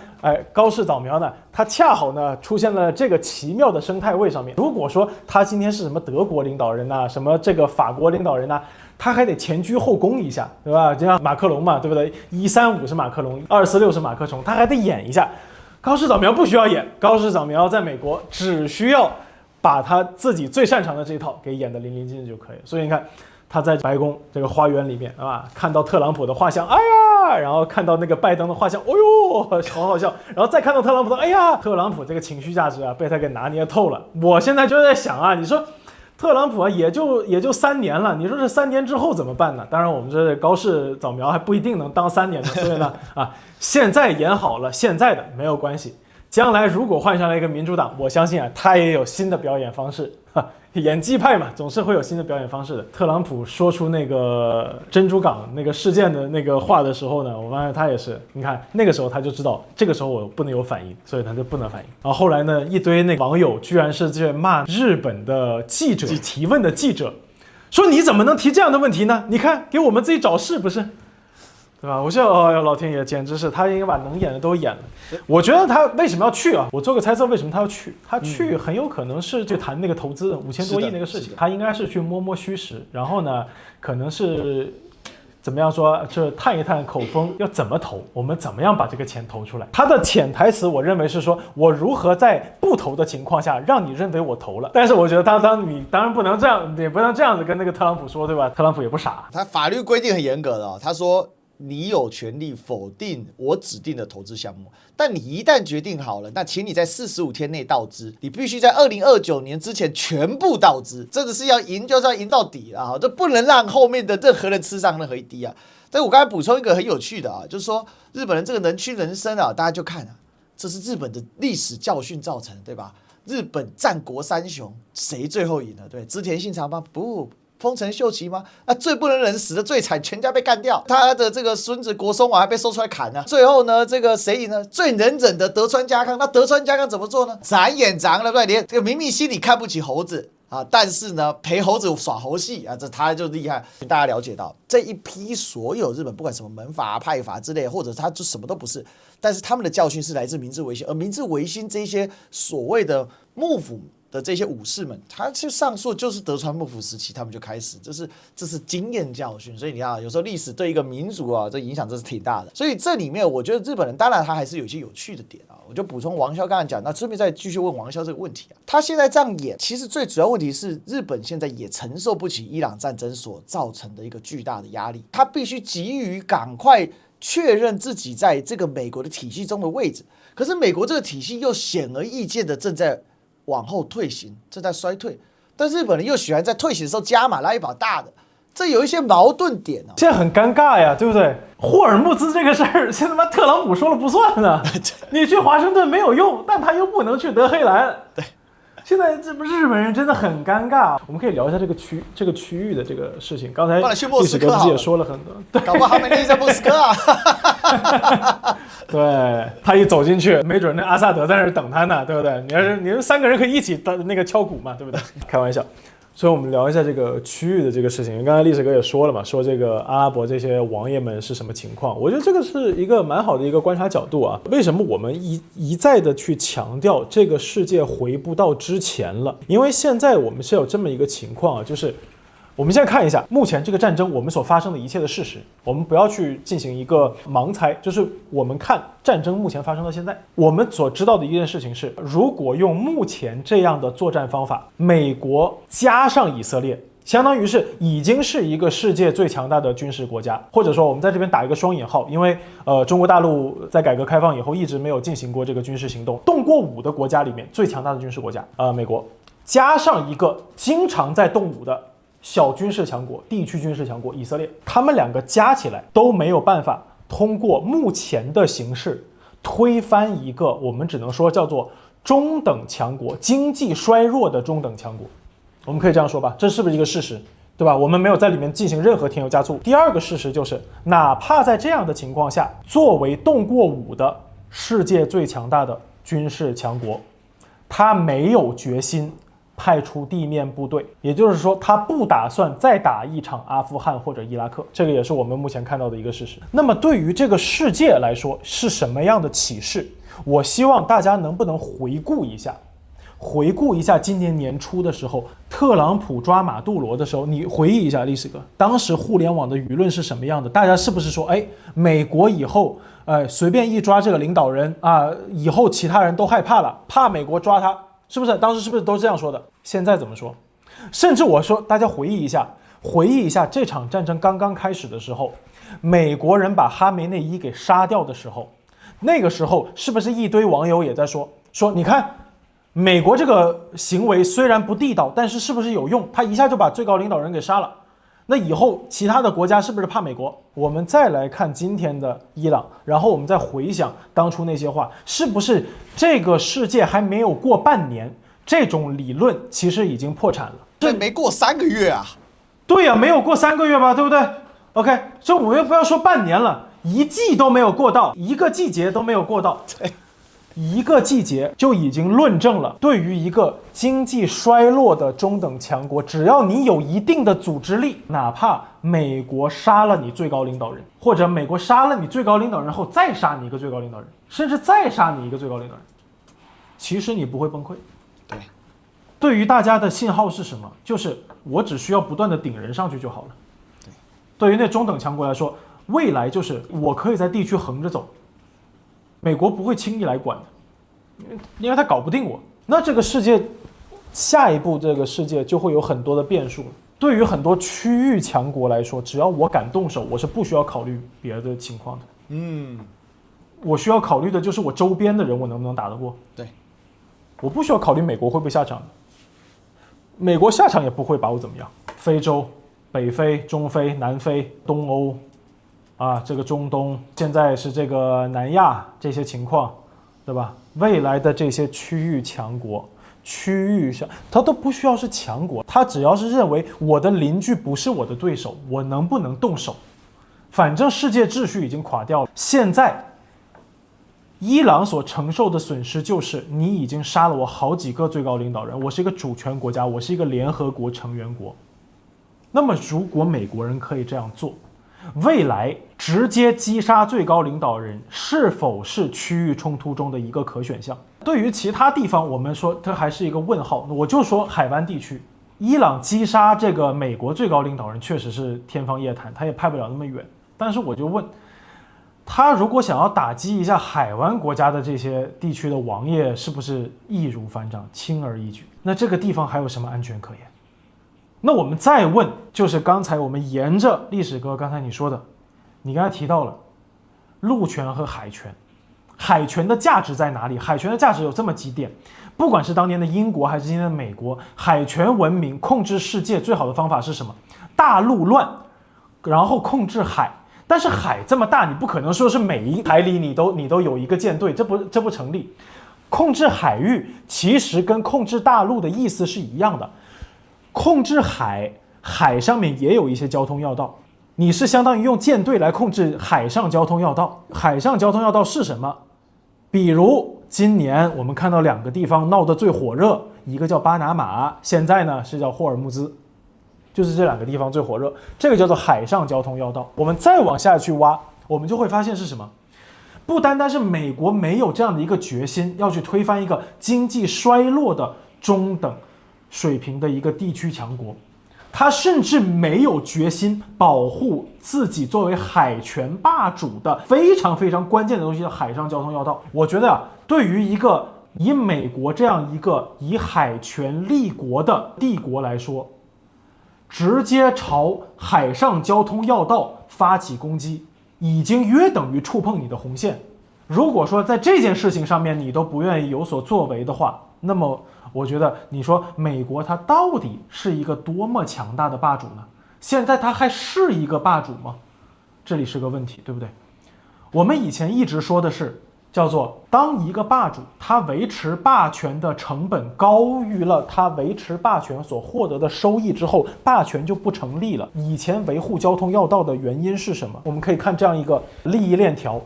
高市早苗呢，他恰好呢出现了这个奇妙的生态位上面。如果说他今天是什么德国领导人呐，什么这个法国领导人呐，他还得前居后恭一下，对吧？就像马克龙嘛，对不对？135是马克龙，246是马克龙，他还得演一下。高市早苗不需要演，高市早苗在美国只需要把他自己最擅长的这一套给演得淋漓尽致就可以。所以你看，他在白宫这个花园里面啊，看到特朗普的画像，哎呀，然后看到那个拜登的画像，哦呦，好好笑，然后再看到特朗普的，哎呀，特朗普这个情绪价值啊，被他给拿捏透了。我现在就在想啊，你说特朗普啊，也就3年了，你说这3年之后怎么办呢？当然，我们这高市早苗还不一定能当3年的，所以呢，现在演好了，现在的没有关系。将来如果换上了一个民主党，我相信啊，他也有新的表演方式。演技派嘛，总是会有新的表演方式的。特朗普说出那个珍珠港那个事件的那个话的时候呢，我发现他也是，你看那个时候他就知道，这个时候我不能有反应，所以他就不能反应。然后后来呢，一堆那个网友居然是在骂日本的记者提问的记者，说你怎么能提这样的问题呢？你看给我们自己找事不是？对吧？我觉得老天爷简直是他应该把能演的都演了。我觉得他为什么要去啊？我做个猜测，为什么他要去？他去很有可能是去谈那个投资5000多亿那个事情，他应该是去摸摸虚实，然后呢，可能是怎么样说，这探一探口风，要怎么投，我们怎么样把这个钱投出来？他的潜台词，我认为是说我如何在不投的情况下让你认为我投了。但是我觉得你当然不能这样，也不能这样子跟那个特朗普说，对吧？特朗普也不傻，他法律规定很严格的他说。你有权利否定我指定的投资项目，但你一旦决定好了，那请你在45天内到资，你必须在2029年之前全部到资，真的是要赢就是要赢到底了，这不能让后面的任何人吃上任何一滴啊。但我刚才补充一个很有趣的啊，就是说日本人这个人屈人伸啊，大家就看啊，这是日本的历史教训造成的，对吧？日本战国三雄谁最后赢了？对，织田信长吗？不。丰臣秀吉吗？最不能忍死的最惨，全家被干掉。他的这个孙子国松王还被收出来砍呢。最后呢，这个谁赢呢？最能忍的德川家康。那德川家康怎么做呢？斩眼长了，对，连这个明明心里看不起猴子啊，但是呢陪猴子耍猴戏啊，这他就厉害。大家了解到这一批所有日本不管什么门阀、派阀之类，或者他就什么都不是，但是他们的教训是来自明治维新，而明治维新这些所谓的幕府的这些武士们，他去上溯就是德川幕府时期，他们就开始，这是经验教训。所以你看，有时候历史对一个民族啊，这影响真是挺大的。所以这里面，我觉得日本人当然他还是有一些有趣的点啊。我就补充王骁刚才讲，那顺便再继续问王骁这个问题啊。他现在这样演，其实最主要问题是日本现在也承受不起伊朗战争所造成的一个巨大的压力，他必须急于赶快确认自己在这个美国的体系中的位置。可是美国这个体系又显而易见的正在往后退行，正在衰退，但日本人又喜欢在退行的时候加码拉一把大的，这有一些矛盾点啊。现在很尴尬呀，对不对？霍尔木兹这个事儿，现在他妈特朗普说了不算呢。你去华盛顿没有用，但他又不能去德黑兰。对，现在这不日本人真的很尴尬。我们可以聊一下这个区域的这个事情。刚才历史哥自己也说了很多，对，搞不好他们立在莫斯科啊。对，他一走进去，没准那阿萨德在那儿等他呢，对不对？你们3个人可以一起那个敲鼓嘛，对不对？开玩笑。所以我们聊一下这个区域的这个事情。刚才历史哥也说了嘛，说这个阿拉伯这些王爷们是什么情况？我觉得这个是一个蛮好的一个观察角度啊。为什么我们一再的去强调这个世界回不到之前了？因为现在我们是有这么一个情况啊，就是我们现在看一下目前这个战争我们所发生的一切的事实，我们不要去进行一个盲猜，就是我们看战争目前发生到现在，我们所知道的一件事情是，如果用目前这样的作战方法，美国加上以色列，相当于是已经是一个世界最强大的军事国家，或者说我们在这边打一个双引号，因为中国大陆在改革开放以后一直没有进行过这个军事行动，动过武的国家里面最强大的军事国家美国，加上一个经常在动武的小军事强国、地区军事强国以色列，他们2个加起来都没有办法通过目前的形势推翻一个我们只能说叫做中等强国、经济衰弱的中等强国。我们可以这样说吧，这是不是一个事实？对吧？我们没有在里面进行任何添油加醋。第二个事实就是，哪怕在这样的情况下，作为动过武的世界最强大的军事强国，他没有决心派出地面部队，也就是说他不打算再打一场阿富汗或者伊拉克，这个也是我们目前看到的一个事实。那么对于这个世界来说是什么样的启示？我希望大家能不能回顾一下今年年初的时候，特朗普抓马杜罗的时候，你回忆一下历史哥，当时互联网的舆论是什么样的？大家是不是说，美国以后随便一抓这个领导人啊，以后其他人都害怕了，怕美国抓他，是不是？当时是不是都这样说的？现在怎么说？甚至我说大家回忆一下这场战争刚刚开始的时候，美国人把哈梅内伊给杀掉的时候，那个时候是不是一堆网友也在说你看美国这个行为虽然不地道，但是是不是有用？他一下就把最高领导人给杀了，那以后其他的国家是不是怕美国？我们再来看今天的伊朗，然后我们再回想当初那些话，是不是这个世界还没有过半年，这种理论其实已经破产了？这没过3个月啊。对呀，没有过3个月吧，对不对 ？OK， 所以我们又不要说半年了，1季都没有过到，1个季节都没有过到。对。1个季节就已经论证了，对于一个经济衰落的中等强国，只要你有一定的组织力，哪怕美国杀了你最高领导人，或者美国杀了你最高领导人后再杀你一个最高领导人，甚至再杀你一个最高领导人，其实你不会崩溃。对，对于大家的信号是什么？就是我只需要不断的顶人上去就好了。对于那中等强国来说，未来就是我可以在地区横着走，美国不会轻易来管的，因为他搞不定我。那这个世界，下一步这个世界就会有很多的变数。对于很多区域强国来说，只要我敢动手，我是不需要考虑别的情况的。我需要考虑的就是我周边的人，我能不能打得过。对，我不需要考虑美国会不会下场的，美国下场也不会把我怎么样。非洲、北非、中非、南非、东欧，这个中东，现在是这个南亚这些情况，对吧？未来的这些区域强国，区域上他都不需要是强国，他只要是认为我的邻居不是我的对手，我能不能动手？反正世界秩序已经垮掉了，现在伊朗所承受的损失就是你已经杀了我好几个最高领导人，我是一个主权国家，我是一个联合国成员国。那么如果美国人可以这样做，未来直接击杀最高领导人是否是区域冲突中的一个可选项？对于其他地方，我们说它还是一个问号。我就说海湾地区，伊朗击杀这个美国最高领导人确实是天方夜谭，他也派不了那么远。但是我就问，他如果想要打击一下海湾国家的这些地区的王爷，是不是易如反掌，轻而易举？那这个地方还有什么安全可言？那我们再问，就是刚才我们沿着历史哥刚才你说的，你刚才提到了陆权和海权，海权的价值在哪里？海权的价值有这么几点，不管是当年的英国还是今天的美国，海权文明控制世界最好的方法是什么？大陆乱，然后控制海。但是海这么大，你不可能说是每一海里你都有一个舰队，这不成立。控制海域其实跟控制大陆的意思是一样的。控制海上面也有一些交通要道，你是相当于用舰队来控制海上交通要道。海上交通要道是什么？比如今年我们看到2个地方闹得最火热，一个叫巴拿马，现在呢是叫霍尔木兹，就是这2个地方最火热，这个叫做海上交通要道。我们再往下去挖，我们就会发现是什么？不单单是美国没有这样的一个决心，要去推翻一个经济衰落的中等水平的一个地区强国，他甚至没有决心保护自己作为海权霸主的非常非常关键的东西的海上交通要道。我觉得对于一个以美国这样一个以海权立国的帝国来说，直接朝海上交通要道发起攻击，已经约等于触碰你的红线。如果说在这件事情上面你都不愿意有所作为的话，那么我觉得你说美国它到底是一个多么强大的霸主呢？现在它还是一个霸主吗？这里是个问题，对不对？我们以前一直说的是叫做当一个霸主他维持霸权的成本高于了他维持霸权所获得的收益之后，霸权就不成立了。以前维护交通要道的原因是什么？我们可以看这样一个利益链条，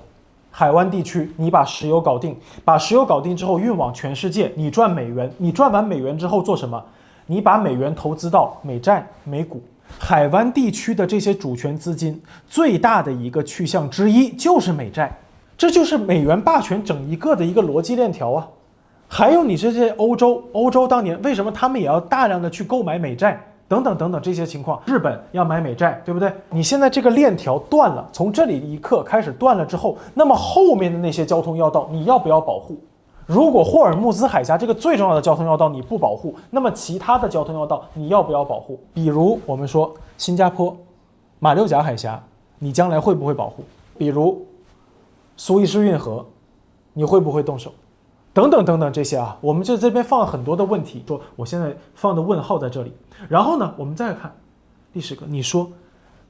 海湾地区你把石油搞定，把石油搞定之后运往全世界，你赚美元，你赚完美元之后做什么？你把美元投资到美债、美股。海湾地区的这些主权资金最大的一个去向之一就是美债，这就是美元霸权整一个的一个逻辑链条啊。还有你这些欧洲当年为什么他们也要大量的去购买美债等等等等这些情况，日本要买美债，对不对？你现在这个链条断了，从这里一刻开始断了之后，那么后面的那些交通要道你要不要保护？如果霍尔木兹海峡这个最重要的交通要道你不保护，那么其他的交通要道你要不要保护？比如我们说新加坡马六甲海峡，你将来会不会保护？比如苏伊士运河，你会不会动手？等等等等这些啊，我们就这边放了很多的问题，说我现在放的问号在这里。然后呢，我们再看历史哥，你说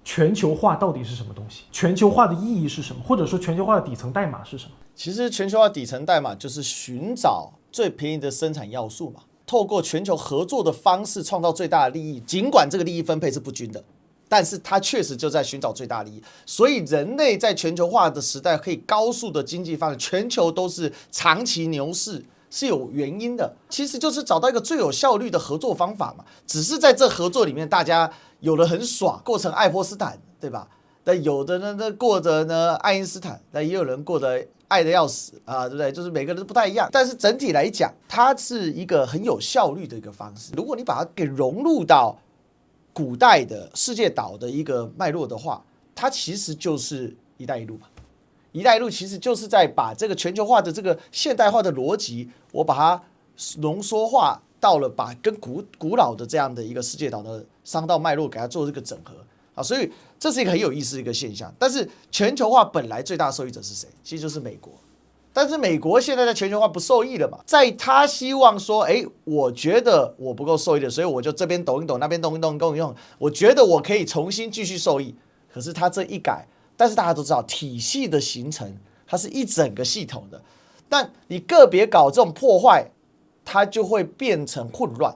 全球化到底是什么东西？全球化的意义是什么？或者说全球化的底层代码是什么？其实全球化底层代码就是寻找最便宜的生产要素嘛，透过全球合作的方式创造最大的利益，尽管这个利益分配是不均的，但是它确实就在寻找最大利益。所以人类在全球化的时代可以高速的经济发展，全球都是长期牛市，是有原因的。其实就是找到一个最有效率的合作方法嘛，只是在这合作里面，大家有的很爽，过成爱泼斯坦，对吧？但有的呢过着呢爱因斯坦，但也有人过得爱得要死啊，对不对？就是每个人都不太一样，但是整体来讲，它是一个很有效率的一个方式。如果你把它给融入到古代的世界岛的一个脉络的话，它其实就是“一带一路”嘛。“一带一路”其实就是在把这个全球化的这个现代化的逻辑，我把它浓缩化，到了把跟古老的这样的一个世界岛的商道脉络给它做这个整合啊，所以这是一个很有意思的一个现象。但是全球化本来最大受益者是谁？其实就是美国。但是美国现在在全球化不受益了嘛，在他希望说，我觉得我不够受益的，所以我就这边抖一抖，那边动一动，我觉得我可以重新继续受益。可是他这一改，但是大家都知道，体系的形成它是一整个系统的，但你个别搞这种破坏，它就会变成混乱。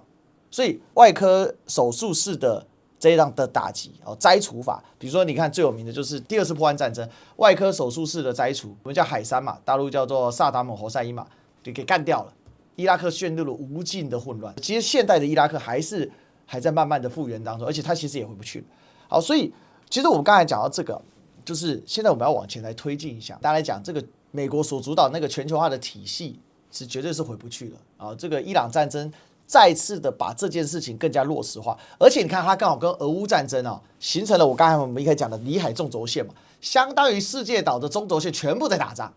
所以外科手术室的这样的打击摘除法，比如说你看最有名的就是第二次波湾战争，外科手术室的摘除，我们叫海山嘛，大陆叫做萨达姆侯赛因嘛，就给干掉了。伊拉克陷入了无尽的混乱。其实现代的伊拉克还在慢慢的复原当中，而且它其实也回不去了。好，所以其实我们刚才讲到这个，就是现在我们要往前来推进一下，大家来讲这个美国所主导那个全球化的体系是绝对是回不去了啊。这个伊朗战争再次的把这件事情更加落实化，而且你看它刚好跟俄乌战争形成了我们一开始讲的里海纵轴线嘛，相当于世界岛的中轴线全部在打仗，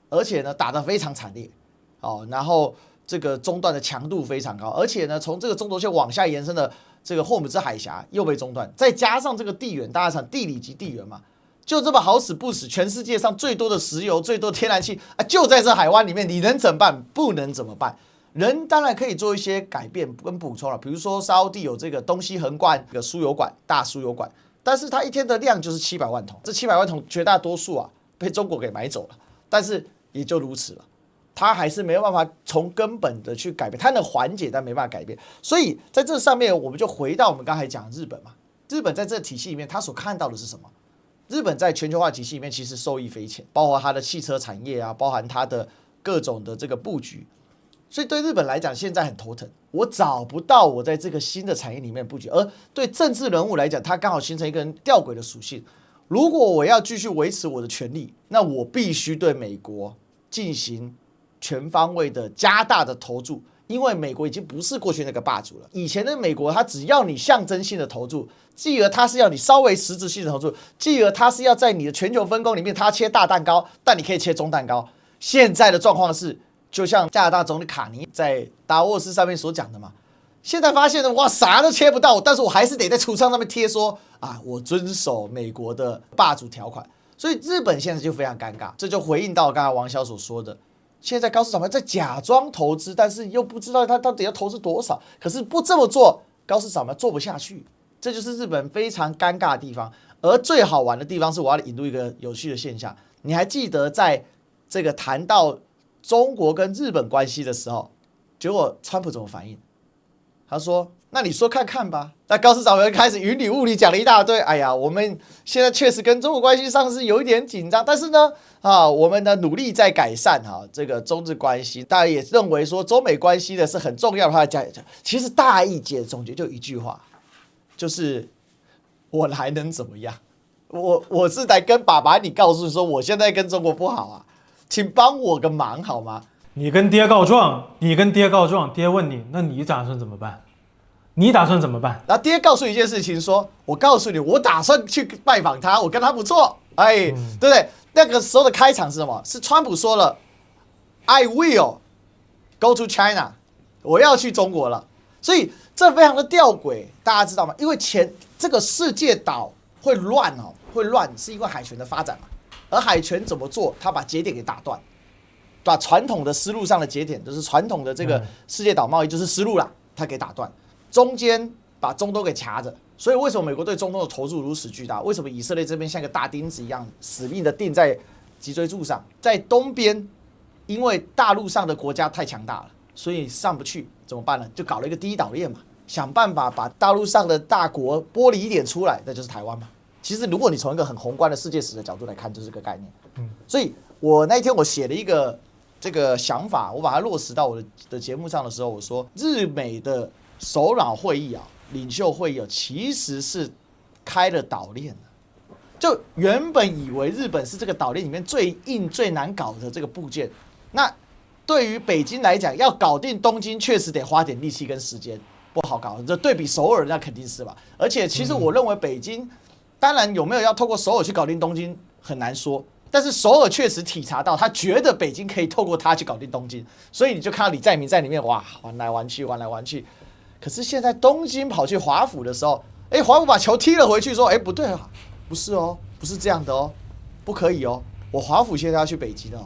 而且呢打得非常惨烈然后这个中断的强度非常高，而且呢从这个中轴线往下延伸的这个霍姆兹海峡又被中断，再加上这个地缘，大家想地理及地缘嘛，就这么好死不死，全世界上最多的石油、最多天然气就在这海湾里面，你能怎么办？不能怎么办？人当然可以做一些改变跟补充了，比如说沙烏地有这个东西横贯的输油管，大输油管，但是它一天的量就是700万桶，这700万桶绝大多数被中国给买走了，但是也就如此了，它还是没有办法从根本的去改变，它能缓解但没办法改变，所以在这上面我们就回到我们刚才讲日本嘛，日本在这个体系里面，它所看到的是什么？日本在全球化体系里面其实受益匪浅，包括它的汽车产业包含它的各种的这个布局。所以对日本来讲，现在很头疼，我找不到我在这个新的产业里面布局。而对政治人物来讲，它刚好形成一个吊诡的属性。如果我要继续维持我的权利，那我必须对美国进行全方位的加大的投注，因为美国已经不是过去那个霸主了。以前的美国，它只要你象征性的投注，继而它是要你稍微实质性的投注，继而它是要在你的全球分工里面，它切大蛋糕，但你可以切中蛋糕。现在的状况是，就像加拿大总理卡尼在达沃斯上面所讲的嘛，现在发现了哇，啥都切不到，但是我还是得在橱窗上面贴说我遵守美国的霸主条款。所以日本现在就非常尴尬，这就回应到刚才王骁所说的，现在高市早苗在假装投资，但是又不知道他到底要投资多少，可是不这么做，高市早苗做不下去，这就是日本非常尴尬的地方。而最好玩的地方是，我要引入一个有趣的现象，你还记得在这个谈到中国跟日本关系的时候，结果川普怎么反应？他说：“那你说看看吧。”那高市早苗开始云里雾里讲了一大堆。哎呀，我们现在确实跟中国关系上是有一点紧张，但是呢，我们的努力在改善这个中日关系。大家也认为说中美关系的是很重要的。他讲，其实大意总结就一句话，就是我还能怎么样？我是来跟爸爸你告诉说，我现在跟中国不好请帮我个忙好吗？你跟爹告状，爹问你，那你打算怎么办？然后爹告诉你一件事情说，我告诉你，我打算去拜访他，我跟他不错，对不对？那个时候的开场是什么？是川普说了 ，I will go to China， 我要去中国了。所以这非常的吊诡，大家知道吗？因为这个世界岛会乱是因为海权的发展嘛。而海权怎么做？他把节点给打断，把传统的丝路上的节点，就是传统的这个世界岛贸易就是丝路啦，他给打断，中间把中东给卡着。所以为什么美国对中东的投入如此巨大？为什么以色列这边像个大钉子一样死命的钉在脊椎柱上？在东边，因为大陆上的国家太强大了，所以上不去，怎么办呢？就搞了一个第一岛链嘛，想办法把大陆上的大国剥离一点出来，那就是台湾嘛。其实，如果你从一个很宏观的世界史的角度来看，就是这个概念。所以我那一天我写了一个这个想法，我把它落实到我的节目上的时候，我说日美的首脑会议领袖会议其实是开了岛链的。就原本以为日本是这个岛链里面最硬、最难搞的这个部件，那对于北京来讲，要搞定东京，确实得花点力气跟时间，不好搞。这对比首尔，那肯定是吧。而且，其实我认为北京。当然，有没有要透过首尔去搞定东京很难说，但是首尔确实体察到，他觉得北京可以透过他去搞定东京，所以你就看到李在明在里面哇玩来玩去，玩来玩去。可是现在东京跑去华府的时候，华府把球踢了回去，说不对啊，不是哦，不是这样的哦，不可以哦，我华府现在要去北京哦，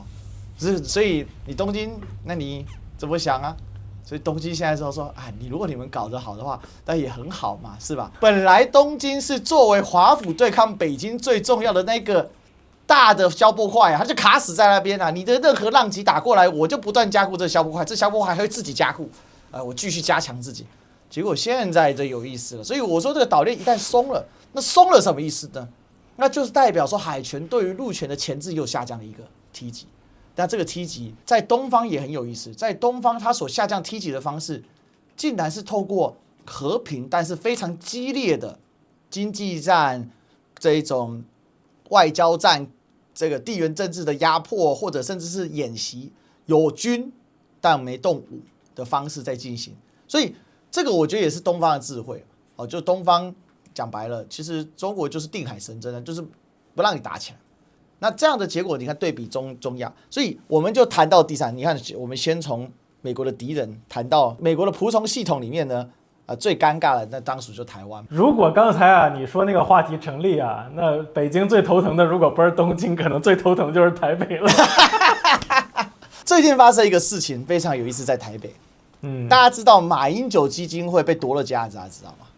所以你东京，那你怎么想啊？所以东京现在说如果你们搞得好的话，那也很好嘛，是吧？本来东京是作为华府对抗北京最重要的那个大的消波块啊，它就卡死在那边啊。你的任何浪级打过来，我就不断加固这消波块，这消波块还会自己加固，我继续加强自己。结果现在这有意思了，所以我说这个岛链一旦松了，那松了什么意思呢？那就是代表说海权对于陆权的钳制又下降了一个梯级。那这个梯级在东方也很有意思，在东方它所下降梯级的方式，竟然是透过和平但是非常激烈的经济战、这一种外交战、这个地缘政治的压迫，或者甚至是演习，有军但没动武的方式在进行。所以这个我觉得也是东方的智慧哦，就东方讲白了，其实中国就是定海神针的，就是不让你打起来。那这样的结果，你看对比中亚，所以我们就谈到第三。你看，我们先从美国的敌人谈到美国的仆从系统里面呢，最尴尬的那当属就台湾。如果刚才你说那个话题成立啊，那北京最头疼的，如果不是东京，可能最头疼的就是台北了。最近发生一个事情非常有意思，在台北，大家知道马英九基金会被夺了家，大家知道吗？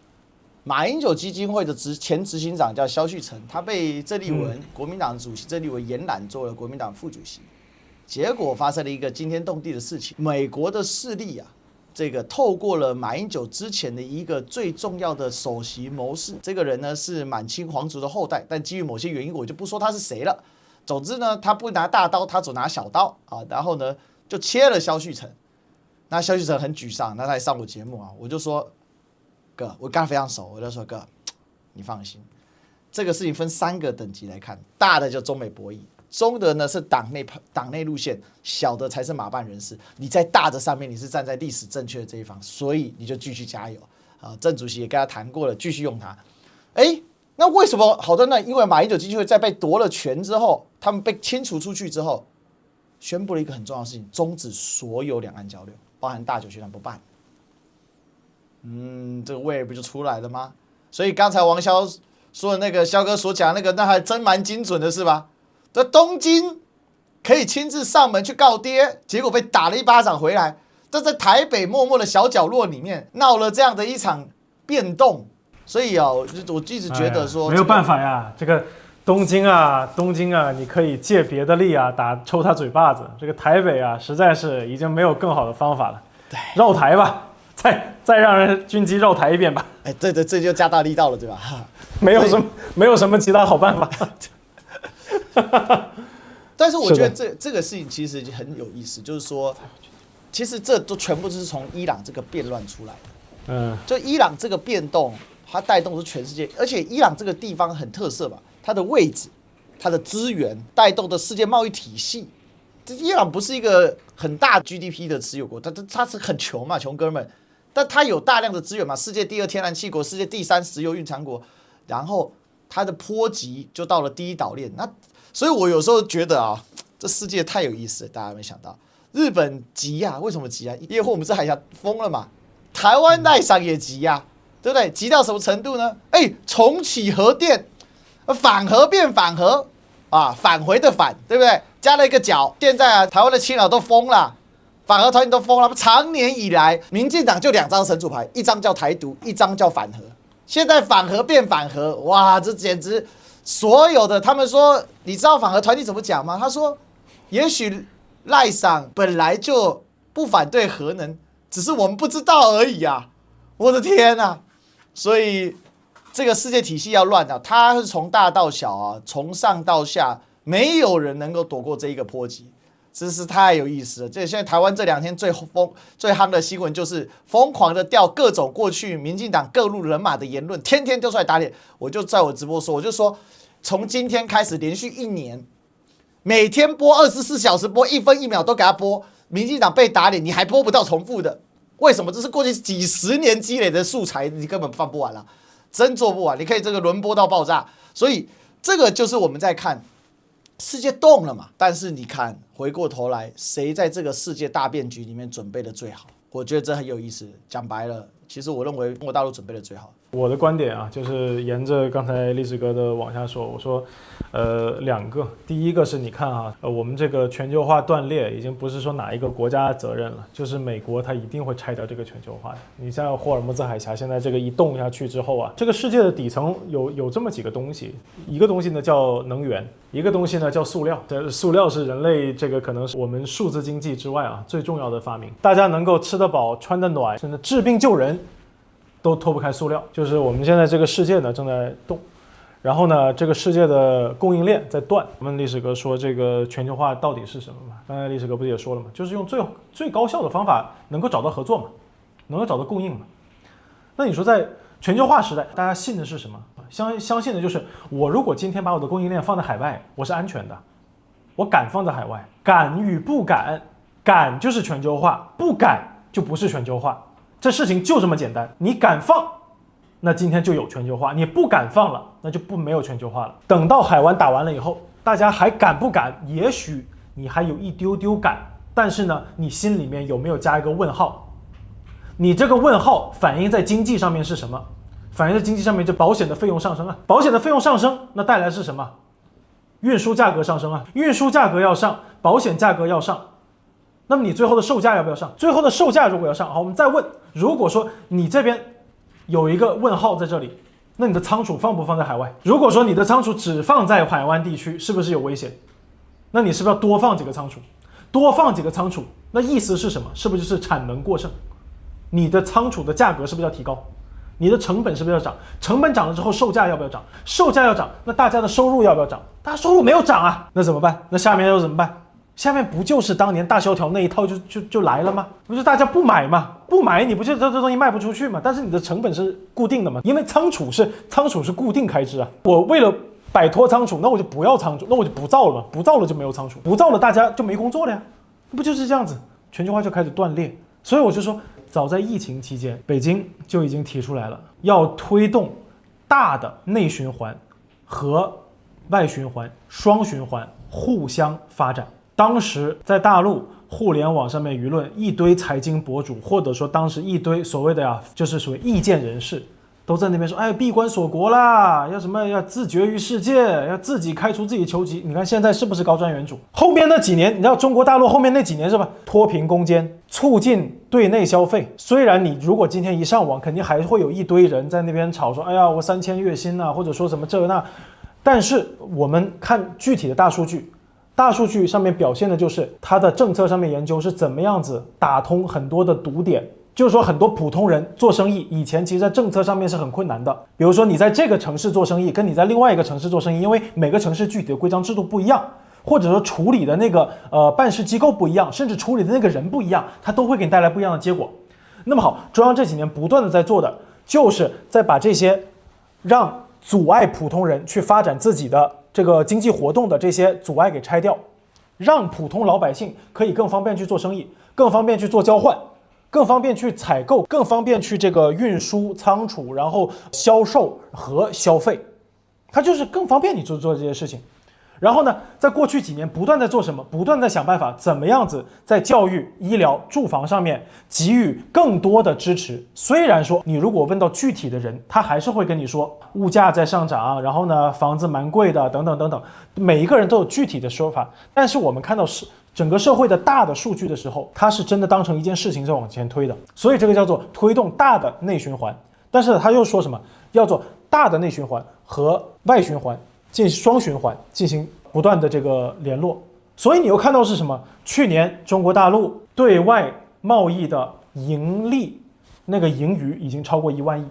马英九基金会的前执行长叫萧旭岑，他被郑丽文国民党主席郑丽文延揽做了国民党副主席，结果发生了一个惊天动地的事情，美国的势力啊，这个透过了马英九之前的一个最重要的首席谋士，这个人呢是满清皇族的后代，但基于某些原因，我就不说他是谁了。总之呢，他不拿大刀，他只拿小刀啊，然后呢就切了萧旭岑。那萧旭岑很沮丧，那他来上我节目啊，我就说。哥，我跟他非常熟，我就说哥，你放心，这个事情分3个等级来看，大的就中美博弈，中的呢是党内路线，小的才是马办人士。你在大的上面，你是站在历史正确的这一方，所以你就继续加油啊！郑主席也跟他谈过了，继续用他。那为什么好的呢？因为马英九基金会在被夺了权之后，他们被清除出去之后，宣布了一个很重要的事情，终止所有两岸交流，包含大九学团不办。这个味儿不就出来了吗？所以刚才王骁说的那个肖哥所讲的那个，那还真蛮精准的，是吧？这东京可以亲自上门去告爹，结果被打了一巴掌回来。这在台北默默的小角落里面闹了这样的一场变动，所以我一直觉得说、没有办法呀，这个东京啊，你可以借别的力啊，抽他嘴巴子。这个台北啊，实在是已经没有更好的方法了，对，绕台吧。再让人军机绕台一遍吧。对，这就加大力道了，对吧？没有什么其他好办法。但是我觉得这个事情其实很有意思，就是说，其实这都全部是从伊朗这个变乱出来的。就伊朗这个变动，它带动是全世界，而且伊朗这个地方很特色吧，它的位置、它的资源带动的世界贸易体系。伊朗不是一个很大 GDP 的持有国，它是很穷嘛，穷哥们。但它有大量的资源嘛，世界第2天然气国，世界第3石油蕴藏国，然后它的波及就到了第1岛链。那所以我有时候觉得啊，这世界太有意思了，大家有没有想到？日本急啊，为什么急啊？因为我们是海峡封了嘛。台湾奈上也急啊，对不对？急到什么程度呢？重启核电，反核变反核啊，返回的返，对不对？加了一个角，现在啊，台湾的青岛都封了。反核团体都疯了，长年以来，民进党就2张神主牌，一张叫台独，一张叫反核。现在反核变反核，哇，这简直所有的他们说，你知道反核团体怎么讲吗？他说，也许赖桑本来就不反对核能，只是我们不知道而已啊！我的天啊！所以这个世界体系要乱啊，它是从大到小啊，从上到下，没有人能够躲过这一个波及。真是太有意思了！现在台湾这2天最夯的新闻就是疯狂的调各种过去民进党各路人马的言论，天天丢出来打脸。我就在我直播说，我就说，从今天开始连续1年，每天播24小时播1分1秒都给他播，民进党被打脸，你还播不到重复的，为什么？这是过去几10年积累的素材，你根本放不完了，真做不完。你可以这个轮播到爆炸，所以这个就是我们在看。世界动了嘛。但是你看，回过头来，谁在这个世界大变局里面准备的最好？我觉得这很有意思。讲白了，其实我认为中国大陆准备的最好。我的观点啊，就是沿着刚才历史哥的往下说，我说，两个，第一个是你看啊，我们这个全球化断裂已经不是说哪一个国家的责任了，就是美国它一定会拆掉这个全球化的。你像霍尔木兹海峡现在这个一动下去之后啊，这个世界的底层有这么几个东西，一个东西呢叫能源，一个东西呢叫塑料。这塑料是人类这个可能是我们数字经济之外啊最重要的发明，大家能够吃得饱、穿得暖，甚至治病救人。都脱不开塑料，就是我们现在这个世界呢正在动，然后呢这个世界的供应链在断。我们历史哥说这个全球化到底是什么嘛？刚才历史哥不是也说了嘛，就是用最高效的方法能够找到合作嘛，能够找到供应嘛。那你说在全球化时代，大家信的是什么？相信的就是我如果今天把我的供应链放在海外，我是安全的，我敢放在海外。敢与不敢，敢就是全球化，不敢就不是全球化。这事情就这么简单，你敢放，那今天就有全球化；你不敢放了，那就没有全球化了。等到海湾打完了以后，大家还敢不敢？也许你还有一丢丢敢，但是呢，你心里面有没有加一个问号？你这个问号反映在经济上面是什么？反映在经济上面，就保险的费用上升啊，保险的费用上升，那带来是什么？运输价格上升啊，运输价格要上，保险价格要上。那么你最后的售价要不要上？最后的售价如果要上，好，我们再问，如果说你这边有一个问号在这里，那你的仓储放不放在海外？如果说你的仓储只放在海湾地区，是不是有危险？那你是不是要多放几个仓储？多放几个仓储，那意思是什么？是不是就是产能过剩？你的仓储的价格是不是要提高？你的成本是不是要涨？成本涨了之后，售价要不要涨？售价要涨，那大家的收入要不要涨？大家收入没有涨啊，那怎么办？那下面又怎么办？下面不就是当年大萧条那一套就来了吗？不是大家不买吗？不买你不就这东西卖不出去吗？但是你的成本是固定的嘛，因为仓储是固定开支啊。我为了摆脱仓储，那我就不要仓储，那我就不造了嘛，不造了就没有仓储，不造了大家就没工作了呀，不就是这样子？全球化就开始断裂。所以我就说，早在疫情期间，北京就已经提出来了，要推动大的内循环和外循环双循环互相发展。当时在大陆互联网上面舆论一堆财经博主，或者说当时一堆所谓的就是所谓意见人士，都在那边说，哎，闭关锁国啦，要什么要自绝于世界，要自己开除自己球籍。你看现在是不是高瞻远瞩？后面那几年，你知道中国大陆后面那几年是吧？脱贫攻坚，促进对内消费。虽然你如果今天一上网，肯定还会有一堆人在那边吵说，哎呀，我3000月薪啊，或者说什么这那。但是我们看具体的大数据。大数据上面表现的就是它的政策上面研究是怎么样子打通很多的堵点，就是说很多普通人做生意以前其实在政策上面是很困难的，比如说你在这个城市做生意跟你在另外一个城市做生意，因为每个城市具体的规章制度不一样，或者说处理的那个办事机构不一样，甚至处理的那个人不一样，它都会给你带来不一样的结果。那么好，中央这几年不断的在做的就是在把这些让阻碍普通人去发展自己的这个经济活动的这些阻碍给拆掉，让普通老百姓可以更方便去做生意，更方便去做交换，更方便去采购，更方便去这个运输仓储，然后销售和消费，它就是更方便你做这些事情。然后呢，在过去几年不断在做什么？不断在想办法，怎么样子在教育、医疗、住房上面给予更多的支持。虽然说你如果问到具体的人，他还是会跟你说物价在上涨，然后呢房子蛮贵的，等等等等，每一个人都有具体的说法。但是我们看到整个社会的大的数据的时候，它是真的当成一件事情在往前推的，所以这个叫做推动大的内循环。但是他又说什么？要做大的内循环和外循环进行双循环，进行不断的这个联络。所以你又看到是什么？去年中国大陆对外贸易的盈利，那个盈余已经超过1万亿，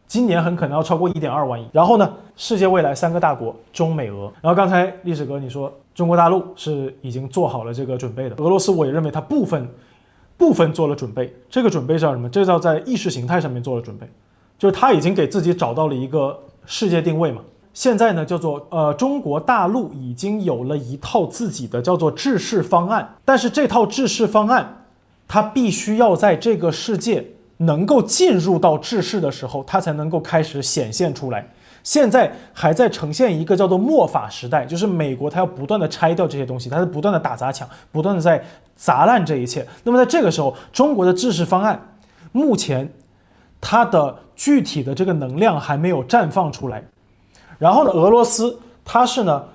今年很可能要超过1.2万亿。然后呢，世界未来3个大国中美俄。然后刚才历史哥你说中国大陆是已经做好了这个准备的，俄罗斯我也认为它部分做了准备。这个准备是什么？这叫在意识形态上面做了准备，就是他已经给自己找到了一个世界定位嘛。现在呢，叫做中国大陆已经有了一套自己的叫做制式方案，但是这套制式方案，它必须要在这个世界能够进入到制式的时候，它才能够开始显现出来。现在还在呈现一个叫做末法时代，就是美国它要不断的拆掉这些东西，它是不断的打砸抢，不断的在砸烂这一切。那么在这个时候，中国的制式方案目前它的具体的这个能量还没有绽放出来。然后呢，俄罗斯它是呢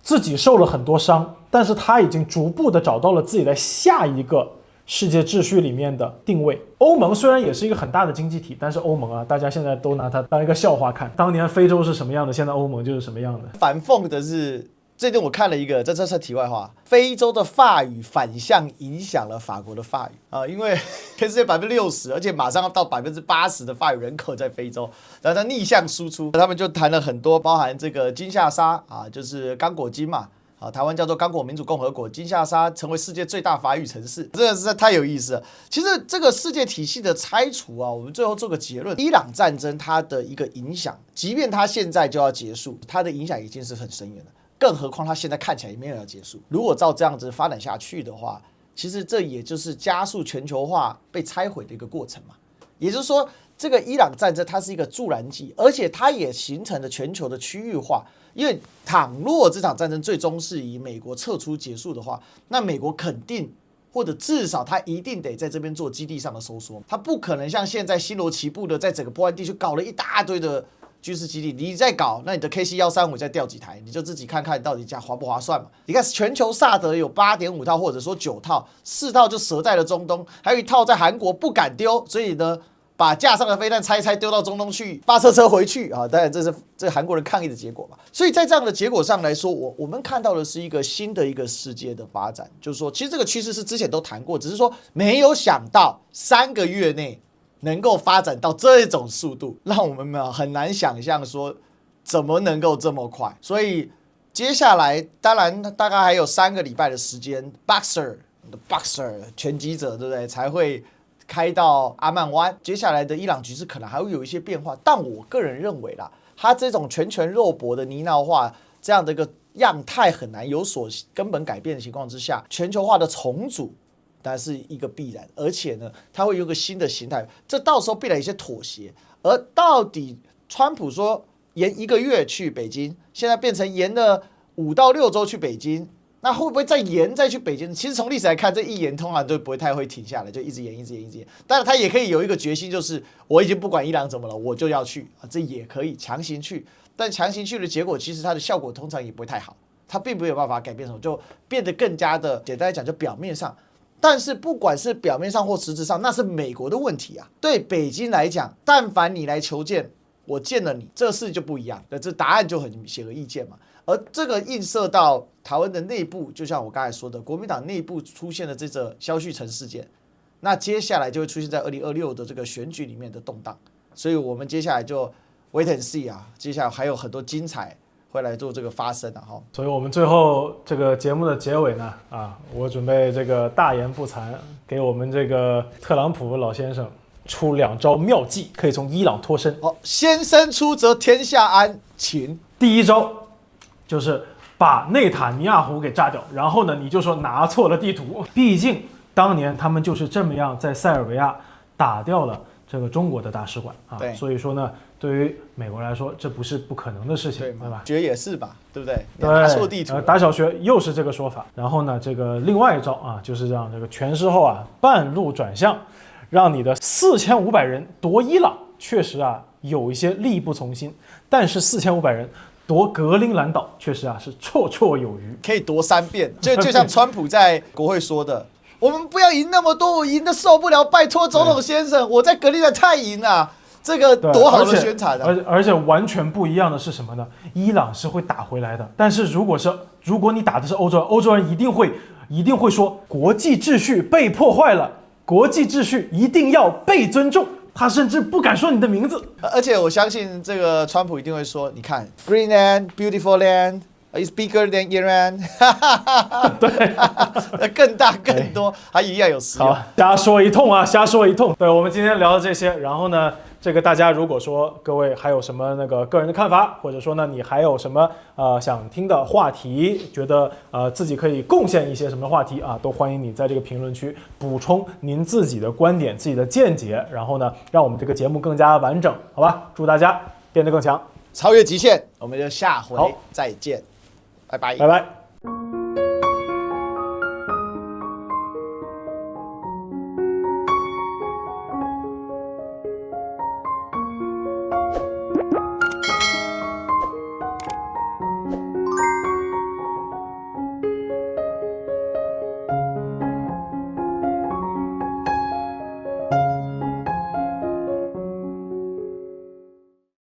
自己受了很多伤，但是它已经逐步的找到了自己在下一个世界秩序里面的定位。欧盟虽然也是一个很大的经济体，但是欧盟啊，大家现在都拿它当一个笑话看。当年非洲是什么样的，现在欧盟就是什么样的。反讽的是，最近我看了一个，这是题外话，非洲的法语反向影响了法国的法语啊，因为全世界60%，而且马上要到80%的法语人口在非洲，然后它逆向输出，他们就谈了很多，包含这个金夏沙啊，就是刚果金嘛。台湾叫做刚果民主共和国，金夏沙成为世界最大法语城市，真的实在太有意思了。其实这个世界体系的拆除啊，我们最后做个结论：伊朗战争它的一个影响，即便它现在就要结束，它的影响已经是很深远了。更何况它现在看起来也没有要结束。如果照这样子发展下去的话，其实这也就是加速全球化被拆毁的一个过程嘛。也就是说，这个伊朗战争它是一个助燃剂，而且它也形成了全球的区域化。因为倘若这场战争最终是以美国撤出结束的话，那美国肯定或者至少他一定得在这边做基地上的收缩，他不可能像现在星罗棋布的在整个波湾地区搞了一大堆的军事基地，你再搞，那你的 KC-135再调几台，你就自己看看到底这样划不划算嘛？你看全球萨德有8.5套或者说9套，4套就折在了中东，还有1套在韩国不敢丢，所以呢，把架上的飞弹拆一拆丢到中东去，发车回去啊！当然这是韩国人抗议的结果嘛。所以在这样的结果上来说，我们看到的是一个新的一个世界的发展，就是说，其实这个趋势是之前都谈过，只是说没有想到3个月内能够发展到这种速度，让我们很难想象说怎么能够这么快。所以接下来当然大概还有3个礼拜的时间 ，Boxer 拳击者对不对才会开到阿曼湾，接下来的伊朗局势可能还会有一些变化，但我个人认为啦，他这种拳拳肉搏的泥淖化这样的一个样态很难有所根本改变的情况之下，全球化的重组当然是一个必然，而且呢，它会有一个新的形态，这到时候必然有一些妥协。而到底川普说延1个月去北京，现在变成延了5到6周去北京。那会不会再延再去北京？其实从历史来看，这一延通常都不会太会停下来，就一直延。当然，他也可以有一个决心，就是我已经不管伊朗怎么了，我就要去啊，这也可以强行去。但强行去的结果，其实它的效果通常也不会太好，它并没有办法改变什么，就变得更加的简单来讲，就表面上。但是不管是表面上或实质上，那是美国的问题啊。对北京来讲，但凡你来求见，我见了你，这事就不一样，这答案就很显而易见嘛。而这个映射到台湾的内部，就像我刚才说的，国民党内部出现了这个萧旭岑事件，那接下来就会出现在2026的这个选举里面的动荡，所以我们接下来就 wait and see 啊，接下来还有很多精彩会来做这个发生啊。所以我们最后这个节目的结尾呢，我准备这个大言不惭，给我们这个特朗普老先生出2招妙计，可以从伊朗脱身。先生出则天下安，请。第1招。就是把内塔尼亚胡给炸掉，然后呢，你就说拿错了地图。毕竟当年他们就是这么样在塞尔维亚打掉了这个中国的大使馆啊，所以说呢，对于美国来说，这不是不可能的事情，对吧？觉得也是吧，对不对？拿错地图，打小学又是这个说法。然后呢，这个另外一招啊，就是让这个全师后半路转向，让你的4500人夺伊朗，确实有一些力不从心，但是4500人。夺格陵兰岛确实是绰绰有余，可以夺3遍，就像川普在国会说的，我们不要赢那么多，我赢的受不了，拜托总统先生，我在格陵兰太赢了，这个多好的宣传啊！而且完全不一样的是什么呢？伊朗是会打回来的，但是如果你打的是欧洲人，欧洲人一定会说国际秩序被破坏了，国际秩序一定要被尊重。他甚至不敢说你的名字，而且我相信这个川普一定会说：“你看 ，Greenland, beautiful land, is bigger than Iran。”对，更大更多，还一样有实用。好，瞎说一通。对，我们今天聊的这些，然后呢，这个大家如果说各位还有什么那个个人的看法，或者说呢你还有什么想听的话题，觉得自己可以贡献一些什么话题都欢迎你在这个评论区补充您自己的观点、自己的见解，然后呢让我们这个节目更加完整，好吧？祝大家变得更强。超越极限，我们就下回好再见，拜拜。拜拜。